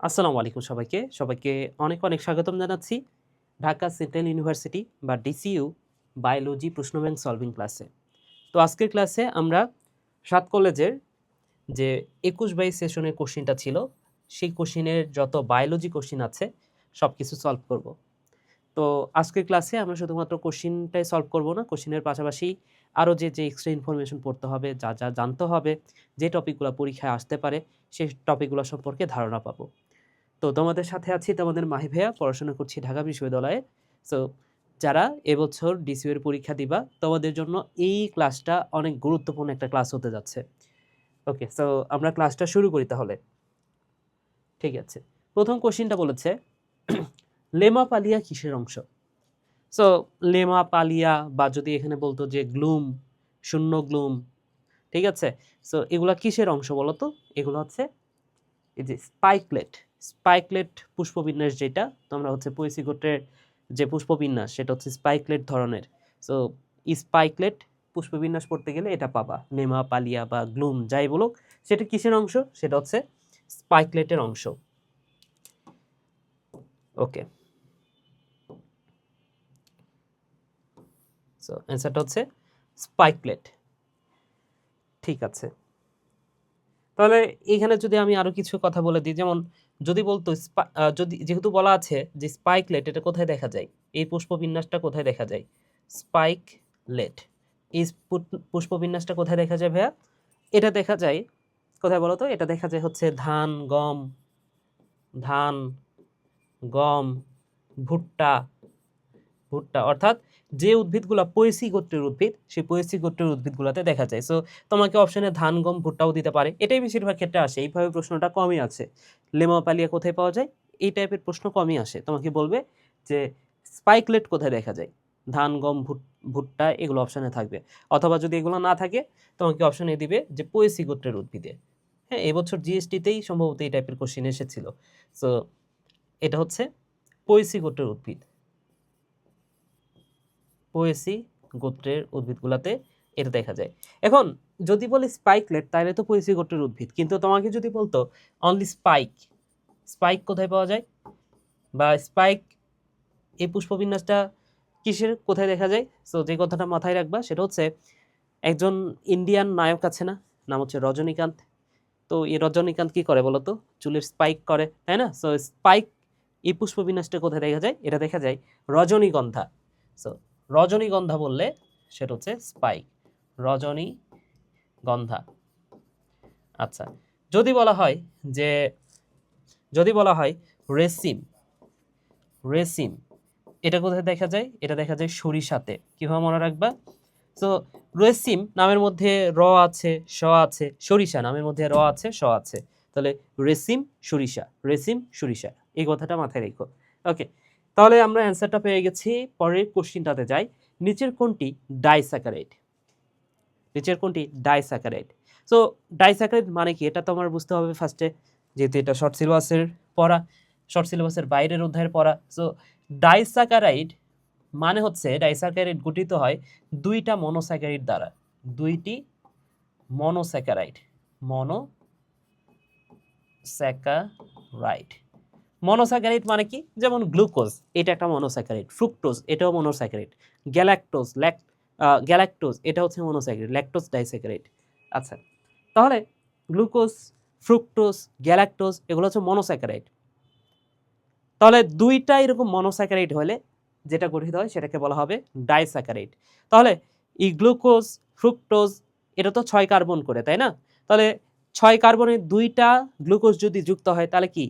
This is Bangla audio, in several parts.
আসসালামু আলাইকুম সবাইকে অনেক অনেক স্বাগতম জানাচ্ছি ঢাকা সেন্ট্রাল ইউনিভার্সিটি বা ডিসিইউ বায়োলজি প্রশ্ন ব্যাংক সলভিং ক্লাসে। তো আজকের ক্লাসে আমরা ৭ কলেজের যে ২১/২২ সেশনের কোশ্চেনটা ছিল, সেই কোশ্চেনের যত বায়োলজি কোশ্চেন আছে সবকিছু সলভ করব। তো আজকের ক্লাসে আমরা শুধুমাত্র কোশ্চেনটাই সলভ করব না, কোশ্চেনের পাশাপাশি আরও যে এক্সট্রা ইনফরমেশন পড়তে হবে, যা জানতে হবে, যে টপিকগুলো পরীক্ষায় আসতে পারে, সেই টপিকগুলো সম্পর্কে ধারণা পাবো। তো তোমাদের সাথে আছি তোমাদের মাহি ভাইয়া, পড়াশোনা করছি ঢাকা বিশ্ববিদ্যালয়ে। সো যারা এবছর ডিসিউ এর পরীক্ষা দিবা, তোমাদের জন্য এই ক্লাসটা অনেক গুরুত্বপূর্ণ একটা ক্লাস হতে যাচ্ছে। ওকে, সো আমরা ক্লাসটা শুরু করি তাহলে। ঠিক আছে, প্রথম কোশ্চিনটা বলেছে লেমা পালিয়া কিসের অংশ? সো লেমা পালিয়া, বা যদি এখানে বলতো যে গ্লুম, শূন্য গ্লুম, ঠিক আছে। সো এগুলা কিসের অংশ বলো তো? এগুলো হচ্ছে এই যে স্পাইকলেট, স্পাইকলেট পুষ্পবিন্যাস, যেটা তোমরা হচ্ছে পয়েসি গোত্রের যে পুষ্পবিন্যাস সেটা হচ্ছে স্পাইকলেট ধরনের। সো স্পাইকলেট পুষ্পবিন্যাস পড়তে গেলে এটা পাবা, নেমা পালিয়া বা গ্লুম যাই বলুক, সেটা কিসের অংশ? সেটা হচ্ছে স্পাইকলেটের অংশ। ওকে, সো অ্যান্সারটা হচ্ছে স্পাইকলেট। ঠিক আছে, তাহলে এখানে যদি আমি আরো কিছু কথা বলে দিই, যেমন যদি বলতো যদি যেহেতু বলা আছে যে স্পাইকলেট, এটা কোথায় দেখা যায়, এই পুষ্পবিন্যাসটা কোথায় দেখা যায়? স্পাইকলেট, এই পুষ্পবিন্যাসটা কোথায় দেখা যায় ভাইয়া? এটা দেখা যায় কোথায় বলো তো? এটা দেখা যায় হচ্ছে ধান, গম, ভুট্টা, অর্থাৎ যে উদ্ভিদগুলো পয়েসি গোত্রের উদ্ভিদ, সেই পয়েসি গোত্রের উদ্ভিদগুলোতে দেখা যায়। সো তোমাকে অপশনে ধান, গম, ভুট্টাও দিতে পারে, এটাই বেশিরভাগ ক্ষেত্রে আসে। এইভাবে প্রশ্নটা কমই আছে, লেমা পালিয়া কোথায় পাওয়া যায়, এই টাইপের প্রশ্ন কমই আসে। তোমাকে বলবে যে স্পাইকলেট কোথায় দেখা যায়, ধান, গম, ভুট্টা, এগুলো অপশনে থাকবে। অথবা যদি এগুলো না থাকে, তোমাকে অপশনে দিবে যে পয়েসি গোত্রের উদ্ভিদে। হ্যাঁ, এবছর জিএসটিতেই সম্ভবত এই টাইপের কোশ্চেন এসেছিল। সো এটা হচ্ছে পয়েসি গোত্রের উদ্ভিদ, পোয়েসি গোত্রের উদ্ভিদগুলোতে এটা দেখা যায়। এখন যদি বলি স্পাইকলেট, তাহলে তো পোয়েসি গোত্রের উদ্ভিদ, কিন্তু তোমাকে যদি বলতো অনলি স্পাইক, স্পাইক কোথায় পাওয়া যায়, বা স্পাইক এই পুষ্পবিন্যাসটা কিসের, কোথায় দেখা যায়? সো যে কথাটা মাথায় রাখবা সেটা হচ্ছে, একজন ইন্ডিয়ান নায়ক আছে না, নাম হচ্ছে রজনীকান্ত। তো এই রজনীকান্ত কি করে বলতো? চুলের স্পাইক করে, তাই না? সো স্পাইক এই পুষ্পবিন্যাসটা কোথায় দেখা যায়? এটা দেখা যায় রজনীগন্ধা। সো রজনীগন্ধা বললে সেটা হচ্ছে স্পাইক, রজনীগন্ধা। আচ্ছা, যদি বলা হয় যে, যদি বলা হয় রেসিম, রেসিম এটা কোথায় দেখা যায়? এটা দেখা যায় সরিষাতে। কিভাবে মনে রাখবা? সো রেসিম নামের মধ্যে র আছে, স আছে, সরিষা নামের মধ্যে র আছে, স আছে, তাহলে রেসিম সরিষা, রেসিম সরিষা, এই কথাটা মাথায় রেখো। ওকে, তাহলে আমরা অ্যান্সারটা পেয়ে গেছি। পরের কোশ্চিনটাতে যাই। নিচের কোনটি ডাইস্যাকারাইড? নিচের কোনটি ডাইস্যাকারাইড? সো ডাইস্যাকারাইড মানে কি, এটা তোমার বুঝতে হবে ফার্স্টে, যেহেতু এটা শর্ট সিলেবাসের পড়া, শর্ট সিলেবাসের বাইরের অধ্যায়ের পড়া। সো ডাইস্যাকারাইড মানে হচ্ছে, ডাইস্যাকারাইড গঠিত হয় দুইটা মনোস্যাকারাইড দ্বারা, দুইটি মনোস্যাকারাইড, মনোস্যাকারাইড। মনোস্যাকারাইড মানে কি? যেমন গ্লুকোজ, এটা একটা মনোস্যাকারাইড, ফ্রুক্টোজ এটাও মনোস্যাকারাইড, গ্যালাক্টোজ, গ্যালাক্টোজ এটা হচ্ছে মনোস্যাকারাইড, ল্যাকটোজ ডাইস্যাকারাইড। আচ্ছা, তাহলে গ্লুকোজ, ফ্রুক্টোজ, গ্যালাক্টোজ এগুলো হচ্ছে মনোস্যাকারাইড। তাহলে দুইটা এরকম মনোস্যাকারাইড হলে যেটা গঠিত হয় সেটাকে বলা হবে ডাইস্যাকারাইড। তাহলে এই গ্লুকোজ, ফ্রুক্টোজ এটা তো 6 কার্বন করে, তাই না? তাহলে 6 কার্বনের দুইটা গ্লুকোজ যদি যুক্ত হয়, তাহলে কি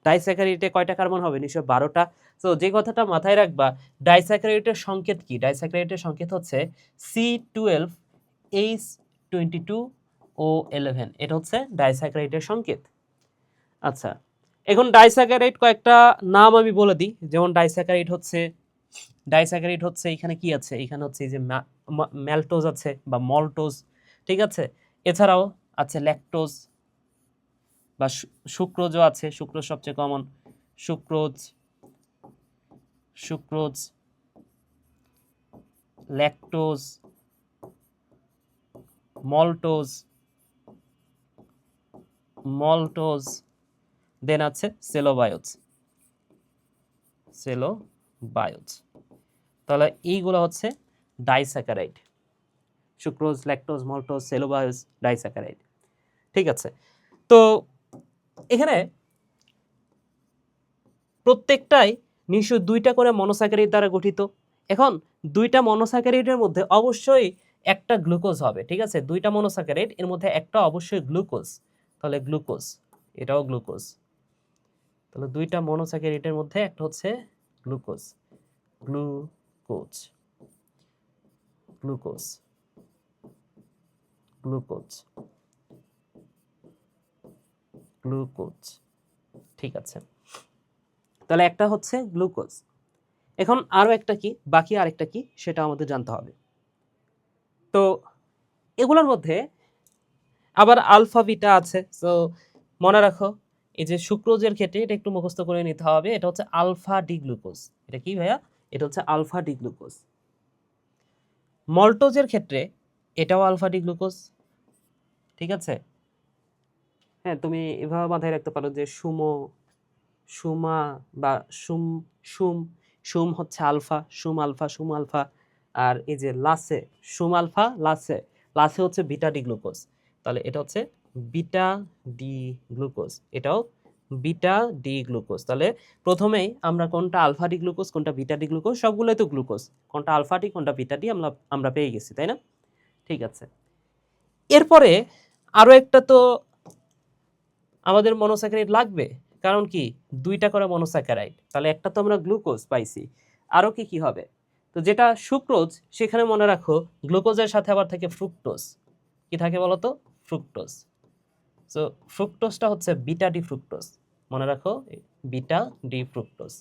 ডাইস্যাকারাইডে কয়টা কার্বন হবে? নিশ্চয় 12টা। তো যে কথাটা মাথায় রাখবা, ডাইস্যাকারাইডের সংকেত কি? ডাইস্যাকারাইডের সংকেত হচ্ছে C12H22O11, এটা হচ্ছে ডাইস্যাকারাইডের সংকেত। আচ্ছা, এখন ডাইস্যাকারাইড কয়েকটা নাম আমি বলে দিই। যেমন ডাইস্যাকারাইড হচ্ছে এখানে কি আছে? এখানে হচ্ছে এই যে ম্যালটোজ আছে বা মলটোজ, ঠিক আছে। এছাড়াও আছে ল্যাকটোজ বা সুক্রোজও আছে, সুক্রোজ সবচেয়ে কমন, সুক্রোজ, সুক্রোজ, ল্যাকটোজ, মলটোজ, মলটোজ, দেন আছে সেলোবায়োজ, সেলোবায়োজ। তাহলে এইগুলো হচ্ছে disaccharide, sucrose, lactose, maltose, cellobiose, disaccharide. ঠিক আছে, তো এখানে প্রত্যেকটাই নিশ্চয় 2টা করে মনোস্যাকারাইড দ্বারা গঠিত। এখন 2টা মনোস্যাকারাইডের মধ্যে অবশ্যই একটা গ্লুকোজ হবে। ঠিক আছে, 2টা মনোস্যাকারাইড, এর মধ্যে একটা অবশ্যই গ্লুকোজ, তাহলে গ্লুকোজ, এটাও গ্লুকোজ। তাহলে 2টা মনোস্যাকারাইডের মধ্যে একটা হচ্ছে glucose, glucose, glucose, glucose, glucose. ঠিক আছে, তাহলে একটা হচ্ছে গ্লুকোজ। এখন আরো একটা কি, বাকি আরেকটা কি সেটা আমাদের জানতে হবে। তো এগুলোর মধ্যে আবার আলফা বিটা আছে। সো মনে রাখো, এই যে সুক্রোজের ক্ষেত্রে এটা একটু মুখস্থ করে নিতে হবে, এটা হচ্ছে আলফা ডি গ্লুকোজ। এটা কি ভাইয়া? এটা হচ্ছে আলফা ডি গ্লুকোজ। মল্টোজের ক্ষেত্রে এটাও আলফা ডি গ্লুকোজ। ঠিক আছে, হ্যাঁ, তুমি এভাবে মাথায় রাখতে পারো যে সুমা বা সুম সুম হচ্ছে আলফা, সুম আলফা, সুম আলফা। আর এই যে লাসে, সুম আলফা, লাসে, লাসে হচ্ছে বিটা ডি গ্লুকোজ। তাহলে এটা হচ্ছে বিটা ডি গ্লুকোজ, এটাও বিটা ডি গ্লুকোজ। তাহলে প্রথমেই আমরা কোনটা আলফা ডি গ্লুকোজ, কোনটা বিটা ডি গ্লুকোজ, সবগুলোই তো গ্লুকোজ, কোনটা আলফা ডি কোনটা বিটা ডি আমরা আমরা পেয়ে গেছি, তাই না? ঠিক আছে, এরপরে আরো একটা তো আমাদের মনোস্যাকারাইড লাগবে, কারণ কি 2টা করে মনোস্যাকারাইড, তাহলে একটা তো আমরা গ্লুকোজ পাইছি, আরো কি কি হবে? তো যেটা সুক্রোজ, সেখানে মনে রাখো গ্লুকোজের সাথে আবার থাকে ফ্রুক্টোজ। কি থাকে বলো তো? ফ্রুক্টোজ। সো ফ্রুক্টোজটা হচ্ছে বিটা ডি ফ্রুক্টোজ, মনে রাখো, বিটা ডি ফ্রুক্টোজ।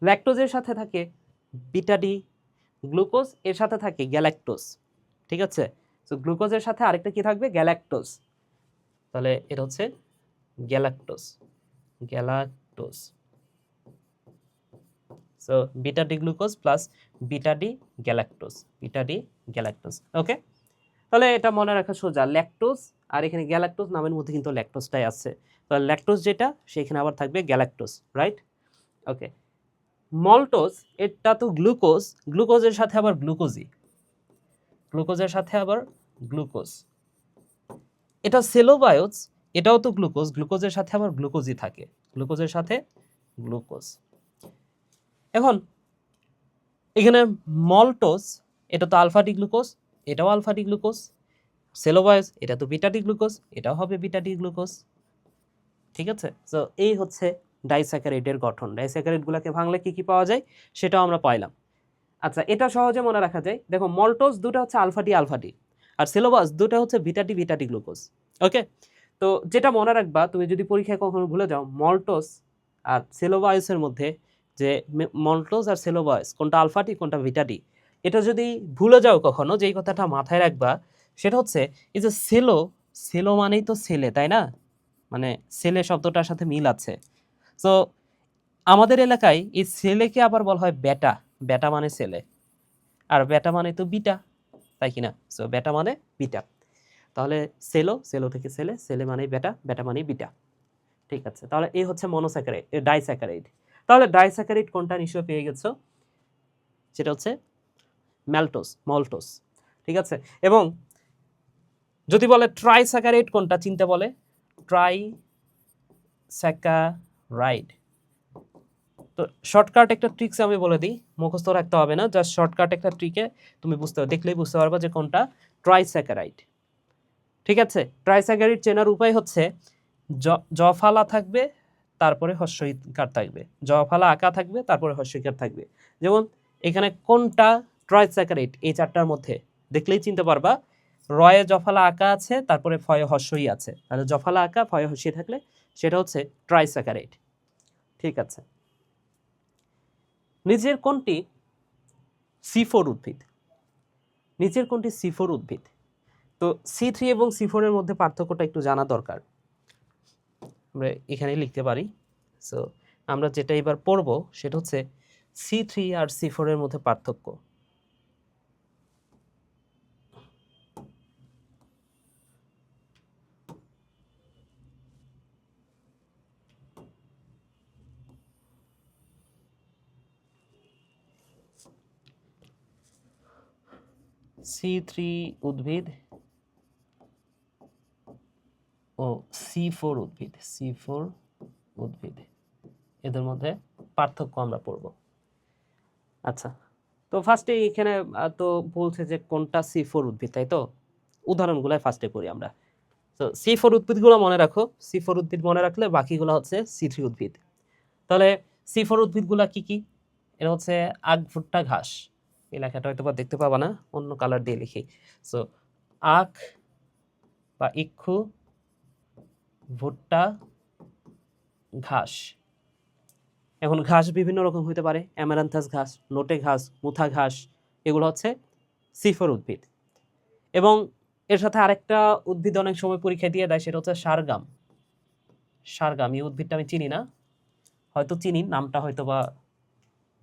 ল্যাকটোজের সাথে থাকে বিটা ডি গ্লুকোজ, এর সাথে থাকে গ্যালাক্টোজ। ঠিক আছে, সো গ্লুকোজের সাথে আরেকটা কি থাকবে? গ্যালাক্টোজ। তাহলে এটা হচ্ছে galactose, galactose. So beta D glucose plus beta D galactose, beta D galactose. Okay, তাহলে এটা মনে রাখা সোজা, ল্যাকটোজ আর এখানে গ্যালাক্টোজ, নামের মধ্যে কিন্তু ল্যাকটোজটাই আছে। তাহলে ল্যাকটোজ যেটা, সেখানে আবার থাকবে গ্যালাক্টোজ, রাইট? ওকে, মল্টোজ, এটা তো গ্লুকোজ, গ্লুকোজের সাথে আবার গ্লুকোজি, গ্লুকোজের সাথে আবার গ্লুকোজ। এটা সেলোবায়োজ, এটাও তো গ্লুকোজ, গ্লুকোজের সাথে আবার গ্লুকোজই থাকে, গ্লুকোজের সাথে গ্লুকোজ। এখন এখানে মল্টোজ, এটা তো আলফা ডি গ্লুকোজ, এটাও আলফা ডি গ্লুকোজ। সেলোবায়োজ, এটা তো বিটা ডি গ্লুকোজ, এটাও হবে বিটা ডি গ্লুকোজ। ঠিক আছে, তো এই হচ্ছে ডাইস্যাকারাইডের গঠন। ডাইস্যাকারাইডগুলোকে ভাঙলে কি কি পাওয়া যায় সেটাও আমরা পাইলাম। আচ্ছা, এটা সহজে মনে রাখা যায়। দেখো, মল্টোজ দুটো হচ্ছে আলফা ডি, আর সেলোবাস দুটো হচ্ছে বিটা ডি গ্লুকোজ। ওকে, তো যেটা মনে রাখবা, তুমি যদি পরীক্ষায় কখনো ভুলে যাও, মল্টোজ আর সেলোবায়সের মধ্যে যে মল্টোজ আর সেলোবায়স কোনটা আলফা ডি কোনটা বিটা ডি, এটা যদি ভুলে যাও কখনো, যেই কথাটা মাথায় রাখবা সেটা হচ্ছে এই যে সেলো, সেলো মানেই তো ছেলে, তাই না? মানে ছেলে শব্দটার সাথে মিল আছে। সো আমাদের এলাকায় এই ছেলেকে আবার বলা হয় বেটা, বেটা মানে ছেলে, আর বেটা মানে তো বিটা, তাই কিনা? সো বেটা মানে বিটা। তাহলে সেলো, সেলো থেকে ছেলে, ছেলে মানে বেটা, বেটা মানে বিটা। ঠিক আছে, তাহলে এই হচ্ছে মনোস্যাকারাইড, ডাইস্যাকারাইড। তাহলে ডাইস্যাকারাইড কোনটা নিশ্চয় পেয়ে গেছো, সেটা হচ্ছে ম্যালটোস, মল্টোস। ঠিক আছে, এবং যদি বলে ট্রাইস্যাকারাইড কোনটা, চিনতে বলে ট্রাইস্যাকারাইড। তো শর্টকাট একটা ট্রিক্স আমি বলে দিই, মুখস্থ রাখতে হবে না, জাস্ট শর্টকাট একটা ট্রিকে তুমি দেখলেই বুঝতে পারবা যে কোনটা ট্রাইস্যাকারাইড। ঠিক আছে, ট্রাইস্যাকারাইড চেনার উপায় হচ্ছে জফালা থাকবে, তারপরে হস্যইকার থাকবে, জফালা আঁকা থাকবে, তারপরে হস্যইকার থাকবে। যেমন এখানে কোনটা ট্রাইস্যাকারাইড, এই চারটার মধ্যে দেখলেই চিনতে পারবা। রয়ে জফালা আঁকা আছে, তারপরে ফয়ে হস্যই আছে, তাহলে জফালা আঁকা ফয়ে হস্যই থাকলে সেটা হচ্ছে ট্রাইস্যাকারাইড। ঠিক আছে, নিচের কোনটি C4 উদ্ভিদ? নিচের কোনটি C4 উদ্ভিদ? তো C3 এবং C4 এর মধ্যে পার্থক্যটা একটু জানা দরকার। আমরা এখানে লিখতে পারি। সো আমরা যেটা এবার পড়ব সেটা হচ্ছে C3 আর C4 এর মধ্যে পার্থক্য। C3 উদ্ভিদ ও C4 উদ্ভিদ, C4 উদ্ভিদ এদের মধ্যে পার্থক্য আমরা পড়ব। আচ্ছা, তো ফার্স্টে এখানে তো বলছে যে কোনটা C4 উদ্ভিদ, তাই তো? উদাহরণগুলো ফার্স্টে করি আমরা। তো C4 উদ্ভিদগুলো মনে রাখো, C4 উদ্ভিদ মনে রাখলে বাকিগুলো হচ্ছে C3 উদ্ভিদ। তাহলে C4 উদ্ভিদগুলো কি কি? এটা হচ্ছে আখ, ভুট্টা, ঘাস। এই লেখাটা হয়তো বা দেখতে পাবা না, অন্য কালার দিয়ে লিখি। সো আখ বা ইক্ষু, ভুট্টা, ঘাস। এখন ঘাস বিভিন্ন রকম হতে পারে, অ্যামারান্থাস ঘাস, নোটে ঘাস, মুথা ঘাস, এগুলো হচ্ছে C4 উদ্ভিদ। এবং এর সাথে আরেকটা উদ্ভিদ অনেক সময় পরীক্ষা দিয়ে দেয়, সেটা হচ্ছে সারগাম। সারগাম এই উদ্ভিদটা আমি চিনি না, হয়তো চিনি, নামটা হয়তো বা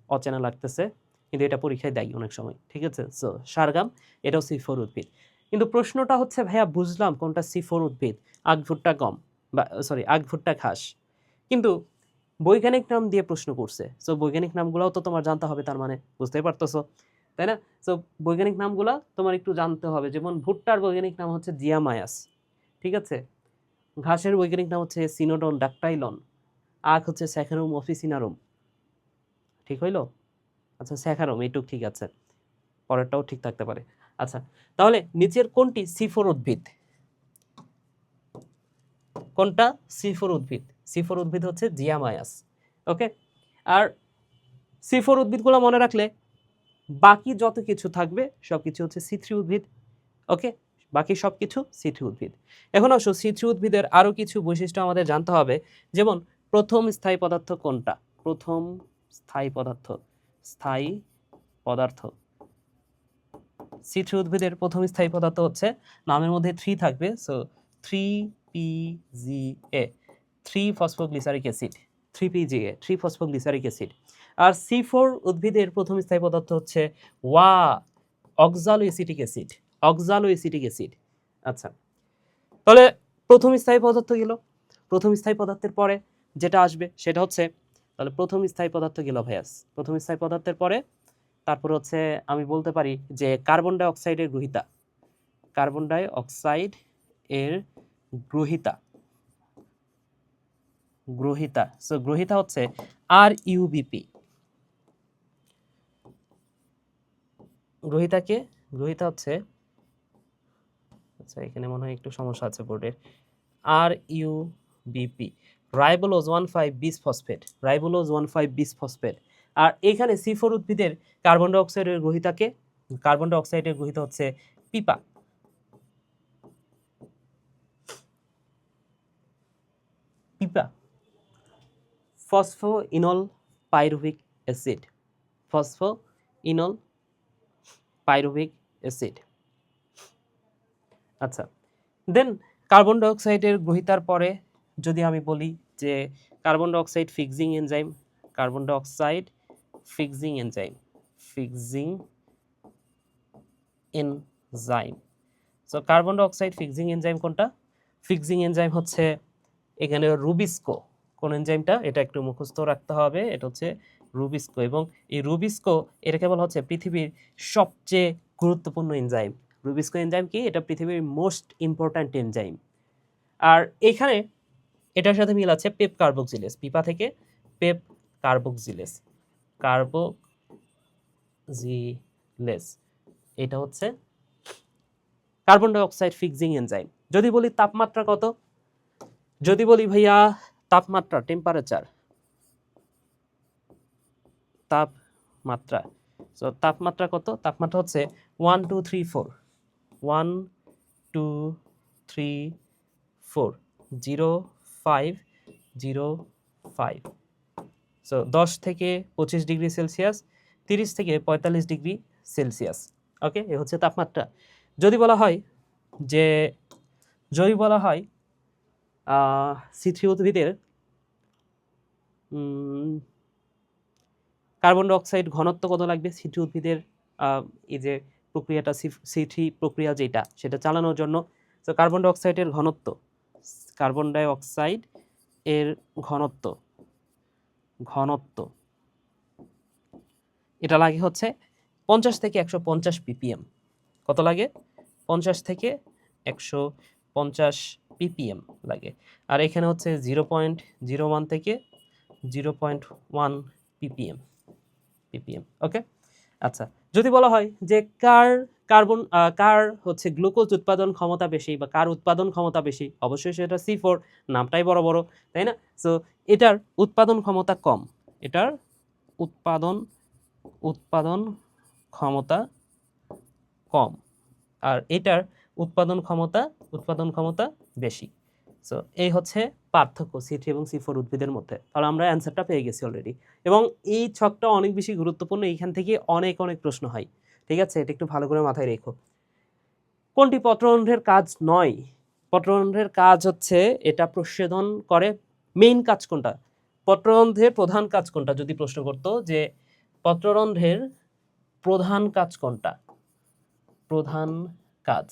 অচেনা লাগতেছে, কিন্তু এটা পরীক্ষায় দেয় অনেক সময়, ঠিক আছে? সো সারগাম এটাও C4 উদ্ভিদ। কিন্তু প্রশ্নটা হচ্ছে ভাইয়া বুঝলাম কোনটা C4 উদ্ভিদ, আখ, ভুট্টা, গম, বা সরি আখ, ভুট্টা, ঘাস, কিন্তু বৈজ্ঞানিক নাম দিয়ে প্রশ্ন করছে। সো বৈজ্ঞানিক নামগুলোও তো তোমার জানতে হবে, তার মানে বুঝতেই পারতেছো, তাই না? সো বৈজ্ঞানিক নামগুলো তোমার একটু জানতে হবে। যেমন ভুট্টার বৈজ্ঞানিক নাম হচ্ছে জিয়ামায়াস, ঠিক আছে? ঘাসের বৈজ্ঞানিক নাম হচ্ছে সিনোডন ডাকটাইলন। আখ হচ্ছে স্যাকারুম অফিসিনারুম, ঠিক হইলো? আচ্ছা, স্যাকারুম এইটুক ঠিক আছে, পরেরটাও ঠিক থাকতে পারে। আচ্ছা, তাহলে নিচের কোনটি C4 উদ্ভিদ? কোনটা C4 উদ্ভিদ? C4 উদ্ভিদ হচ্ছে জিয়ামায়াস। ওকে, আর C4 উদ্ভিদগুলো মনে রাখলে বাকি যত কিছু থাকবে সবকিছু হচ্ছে C3 উদ্ভিদ। ওকে, বাকি সবকিছু C3 উদ্ভিদ। এখন আসো C3 উদ্ভিদের আরো কিছু বৈশিষ্ট্য আমাদের জানতে হবে। যেমন প্রথম স্থায়ী পদার্থ কোনটা? প্রথম স্থায়ী পদার্থ, স্থায়ী পদার্থ C3 উদ্ভিদের প্রথম স্থায়ী পদার্থ হচ্ছে, নামের মধ্যে 3 থাকবে, so 3PGA, 3 phosphoglyceric acid, 3PGA, 3 phosphoglyceric acid. আর C4 উদ্ভিদের প্রথম স্থায়ী পদার্থ হচ্ছে অক্সালোএসিটিক অ্যাসিড, অক্সালোএসিটিক অ্যাসিড। আচ্ছা, তাহলে প্রথম স্থায়ী পদার্থ গেল। প্রথম স্থায়ী পদার্থের পরে যেটা আসবে সেটা হচ্ছে, তাহলে প্রথম স্থায়ী পদার্থ গেল ভাইয়াস। প্রথম স্থায়ী পদার্থের পরে তারপর হচ্ছে আমি বলতে পারি যে কার্বন ডাই অক্সাইডের গ্রহিতা, কার্বন ডাই অক্সাইড এর গ্রহিতা, গ্রহিতা। সো গ্রহিতা হচ্ছে RUBP। গ্রহিতাকে, গ্রহিতা হচ্ছে, আচ্ছা এখানে মনে হয় একটু সমস্যা আছে বোর্ডের, RUBP, ribulose 1,5 bisphosphate, ribulose 1,5 bisphosphate. আর এখানে C4 উদ্ভিদের কার্বন ডাই অক্সাইডের গ্রহিতাকে, কার্বন ডাই অক্সাইডের গ্রহিতা হচ্ছে পিপা, পিপা। Phosphoenol pyruvic acid, phosphoenol pyruvic acid. আচ্ছা, দেন কার্বন ডাই অক্সাইডের গ্রহিতার পরে যদি আমি বলি যে carbon dioxide fixing enzyme, carbon dioxide fixing enzyme, fixing enzyme. So carbon dioxide fixing enzyme কোনটা? ফিক্সিং এনজাইম হচ্ছে এখানে রুবিস্কো। কোন এনজাইমটা? এটা একটু মুখস্থ রাখতে হবে, এটা হচ্ছে রুবিস্কো। এবং এই রুবিস্কো এটা কেবল হচ্ছে পৃথিবীর সবচেয়ে গুরুত্বপূর্ণ এনজাইম। রুবিস্কো এনজাইম কি? এটা পৃথিবীর মোস্ট ইম্পর্ট্যান্ট এনজাইম। আর এখানে এটার সাথে মিল আছে পেপ কার্বক্সিলেস, পিপা থেকে পেপ কার্বক্সিলেস, কার্বক্সিলেস, এটা হচ্ছে carbon dioxide fixing enzyme. যদি বলি তাপমাত্রা কত, যদি বলি ভাইয়া তাপমাত্রা, টেম্পারেচার, তাপমাত্রা, সো তাপমাত্রা কত? তাপমাত্রা হচ্ছে 1 2 3 4, 1 2 3 4, 0 5 0 5। সো 10 থেকে 25 ডিগ্রি সেলসিয়াস, 30 থেকে 45 ডিগ্রি সেলসিয়াস। ওকে, এ হচ্ছে তাপমাত্রা। যদি বলা হয় যে, যদি বলা হয় C3 উদ্ভিদের কার্বন ডাই অক্সাইড ঘনত্ব কত লাগবে C3 উদ্ভিদের, এই যে প্রক্রিয়াটা C3 প্রক্রিয়া যেটা, সেটা চালানোর জন্য। তো কার্বন ডাই অক্সাইডের ঘনত্ব, কার্বন ডাই অক্সাইড এর ঘনত্ব, ঘনত্ব এটা লাগে হচ্ছে 50 থেকে 150 ppm। কত লাগে? 50 থেকে 150 ppm লাগে। আর এখানে হচ্ছে 0.01 থেকে 0.1 ppm। ওকে, আচ্ছা। যদি বলা হয় যে কার হচ্ছে গ্লুকোজ উৎপাদন ক্ষমতা বেশি বা কার উৎপাদন ক্ষমতা বেশি, অবশ্যই সেটা C4, নামটাই বড় বড়, তাই না? সো এটার উৎপাদন ক্ষমতা কম, এটার উৎপাদন ক্ষমতা কম, আর এটার উৎপাদন ক্ষমতা বেশি। সো এই হচ্ছে পার্থক্য C3 এবং C4 উদ্ভিদের মধ্যে। তাহলে আমরা অ্যান্সারটা পেয়ে গেছি অলরেডি। এবং এই ছকটা অনেক বেশি গুরুত্বপূর্ণ, এইখান থেকে অনেক প্রশ্ন হয়, ঠিক আছে? এটা একটু ভালো করে মাথায় রেখো। কোনটি পত্ররন্ধ্রের কাজ নয়? পত্ররন্ধ্রের কাজ হচ্ছে এটা প্রচ্ছেদন করে। মেইন কাজ কোনটা? পত্ররন্ধ্রের প্রধান কাজ কোনটা যদি প্রশ্ন করতো যে পত্ররন্ধ্রের প্রধান কাজ কোনটা? প্রধান কাজ,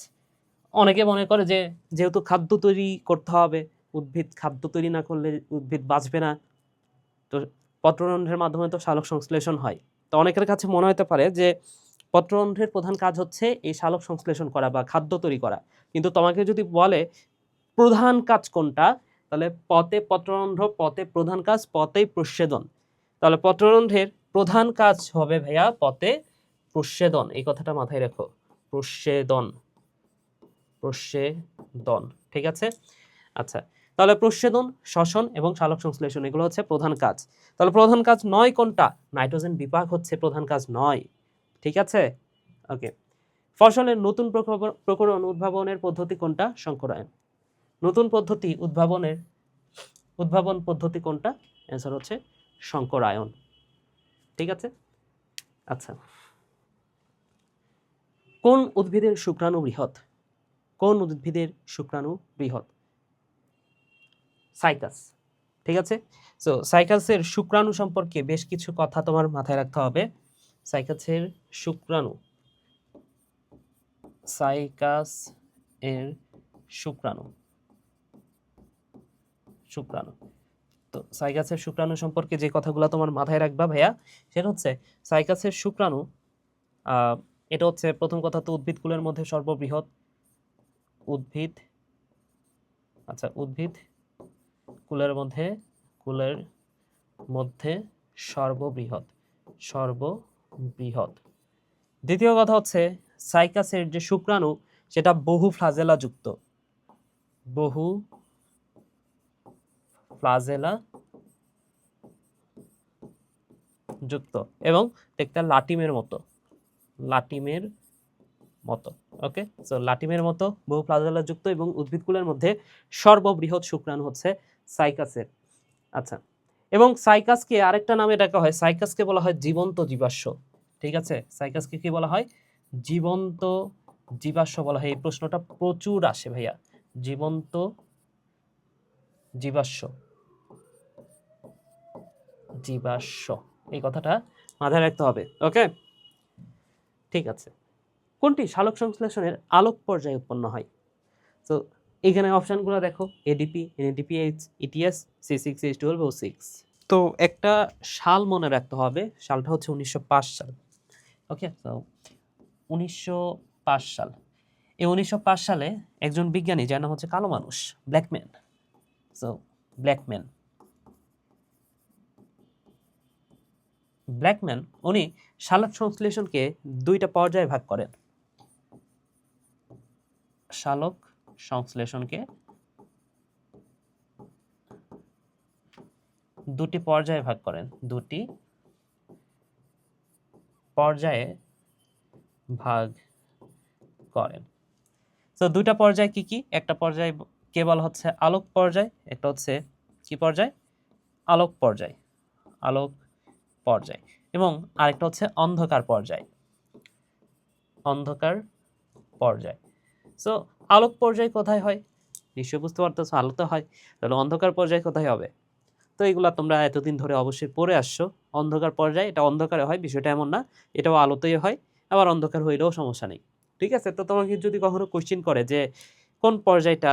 অনেকে মনে করে যে যেহেতু খাদ্য তৈরি করতে হবে, উদ্ভিদ খাদ্য তৈরি না করলে উদ্ভিদ বাঁচবে না, তো পত্ররন্ধ্রের মাধ্যমে তো সালোক সংশ্লেষণ হয়। তো অনেকের কাছে মনে হতে পারে যে পত্ররন্ধ্রের প্রধান কাজ হচ্ছে এই সালোক সংশ্লেষণ করা বা খাদ্য তৈরি করা। কিন্তু তোমাকে যদি বলে প্রধান কাজ কোনটা, তাহলে পতে পত্ররন্ধ্র, পতে প্রধান কাজ, পতেই প্রচ্ছেদন। তাহলে পত্ররন্ধ্রের প্রধান কাজ হবে ভাইয়া পতে প্রচ্ছেদন, এই কথাটা মাথায় রাখো। প্রচ্ছেদন, ঠিক আছে? আচ্ছা, তাহলে প্রচ্ছেদন, শ্বসন এবং সালোক সংশ্লেষণ এগুলো হচ্ছে প্রধান কাজ। তাহলে প্রধান কাজ নয় কোনটা? নাইট্রোজেন বিপাক হচ্ছে প্রধান কাজ নয়, ঠিক আছে? ওকে। ফসলের নতুন প্রকরণ উদ্ভাবনের পদ্ধতি কোনটা? সংকরায়ন। নতুন পদ্ধতি উদ্ভাবন পদ্ধতি কোনটা? অ্যান্সার হচ্ছে সংকরায়ন, ঠিক আছে? আচ্ছা, কোন উদ্ভিদের শুক্রাণু বৃহৎ? কোন উদ্ভিদের শুক্রাণু বৃহৎ? সাইকাস, ঠিক আছে? সো সাইকাসের শুক্রাণু সম্পর্কে বেশ কিছু কথা তোমার মাথায় রাখতে হবে। সাইকাস এর শুক্রাণু, তো সাইকাসের শুক্রাণু সম্পর্কে যে কথাগুলো তোমার মাথায় রাখবা ভাইয়া, সেটা হচ্ছে সাইকাসের শুক্রাণু, এটা হচ্ছে প্রথম কথা তো উদ্ভিদকুলের মধ্যে সর্ববৃহৎ। উদ্ভিদ কুলের মধ্যে সর্ববৃহৎ। দ্বিতীয় কথা হচ্ছে সাইকাসের যে শুক্রাণু সেটা বহু ফ্লাজেলা যুক্ত এবং দেখতে লাটিমের মতো। ওকে, সো লাটিমের মতো বহু ফ্লাজেলা যুক্ত এবং উদ্ভিদকুলের মধ্যে সর্ববৃহৎ শুক্রাণু হচ্ছে সাইকাসের। আচ্ছা, এবং সাইকাসকে আরেকটা নামে ডাকা হয়, সাইকাসকে বলা হয় জীবন্ত জীবাশ্ম, ঠিক আছে? সাইকাসকে কি বলা হয়? জীবন্ত জীবাশ্ম বলা হয়। এই প্রশ্নটা প্রচুর আসে ভাইয়া, জীবন্ত জীবাশ্ম, এই কথাটা মাথায় রাখতে হবে। ওকে, ঠিক আছে। কোনটি সালোক সংশ্লেষণের আলোক পর্যায়ে উৎপন্ন হয়? তো এখানে অপশনগুলো দেখো, এডিপি, এনএডিপিএইচ, ইটিএস, C6H12 ও 6। তো একটা সাল মনে রাখতে হবে, সালটা হচ্ছে 1905 সাল। ওকে, তো 1905 সাল। এই 1905 সালে একজন বিজ্ঞানী যার নাম হচ্ছে কালো মানুষ, ব্ল্যাকম্যান। সো ব্ল্যাকম্যান উনি সালোক সংশ্লেষণকে দুইটা পর্যায়ে ভাগ করেন। সালোক সংশ্লেষণকে দুটি পর্যায়ে ভাগ করেন। তো দুইটা পর্যায় কি কি? একটা পর্যায় কে বলা হচ্ছে আলোক পর্যায়, একটা হচ্ছে কি পর্যায়? আলোক পর্যায় এবং আরেকটা হচ্ছে অন্ধকার পর্যায়। সো আলোক পর্যায় কোথায় হয়? নিশ্চয়ই বুঝতে পারতেছো, আলোতে হয়। তাহলে অন্ধকার পর্যায় কোথায় হবে? তো এগুলা তোমরা এতদিন ধরে অবশ্যই পড়ে আসছো। অন্ধকার পর্যায়, এটা অন্ধকারে হয়, বিষয়টা এমন না, এটাও আলোতেই হয়, আবার অন্ধকার হইলেও সমস্যা নেই, ঠিক আছে? তো তোমাকে যদি কখনো কোশ্চিন করে যে কোন পর্যায়টা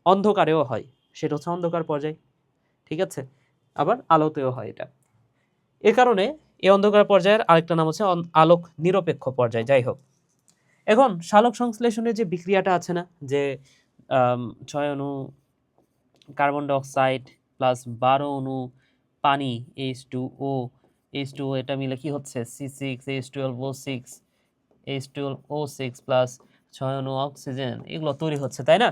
অন্ধকারেও হয়, সেটা হচ্ছে অন্ধকার পর্যায়, ঠিক আছে? আবার আলোতেও হয় এটা। এ কারণে এই অন্ধকার পর্যায়ের আরেকটা নাম হচ্ছে আলোক নিরপেক্ষ পর্যায়। যাই হোক, এখন সালোক সংশ্লেষণের যে বিক্রিয়াটা আছে না, যে 6 অণু কার্বন ডাইঅক্সাইড প্লাস 12 অণু পানি H2O, H2O এটা মিলে কি হচ্ছে C6H12O6, H12O6 প্লাস 6 অণু অক্সিজেন, এগুলো তৈরি হচ্ছে, তাই না?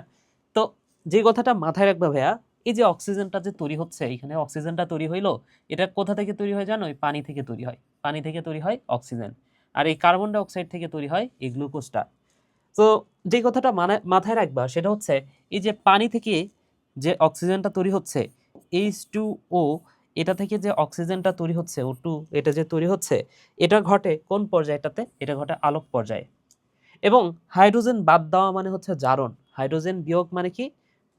তো যে কথাটা মাথায় রাখবে ভাইয়া, এই যে অক্সিজেনটা যে তৈরি হচ্ছে, এখানে অক্সিজেনটা তৈরি হইলো, এটা কোথা থেকে তৈরি হয় জানো? পানি থেকে তৈরি হয়। পানি থেকে তৈরি হয় অক্সিজেন, আর এই কার্বন ডাইঅক্সাইড থেকে তৈরি হয় এই গ্লুকোজটা। তো যে কথাটা মাথায় রাখবা সেটা হচ্ছে, এই যে পানি থেকে যে অক্সিজেনটা তৈরি হচ্ছে H2O, এটা থেকে যে অক্সিজেনটা তৈরি হচ্ছে O2, এটা যে তৈরি হচ্ছে, এটা ঘটে কোন পর্যায়টাতে? এটা ঘটে আলোক পর্যায়ে। এবং হাইড্রোজেন বাদ দেওয়া মানে হচ্ছে জারণ, হাইড্রোজেন বিয়োগ মানে কি?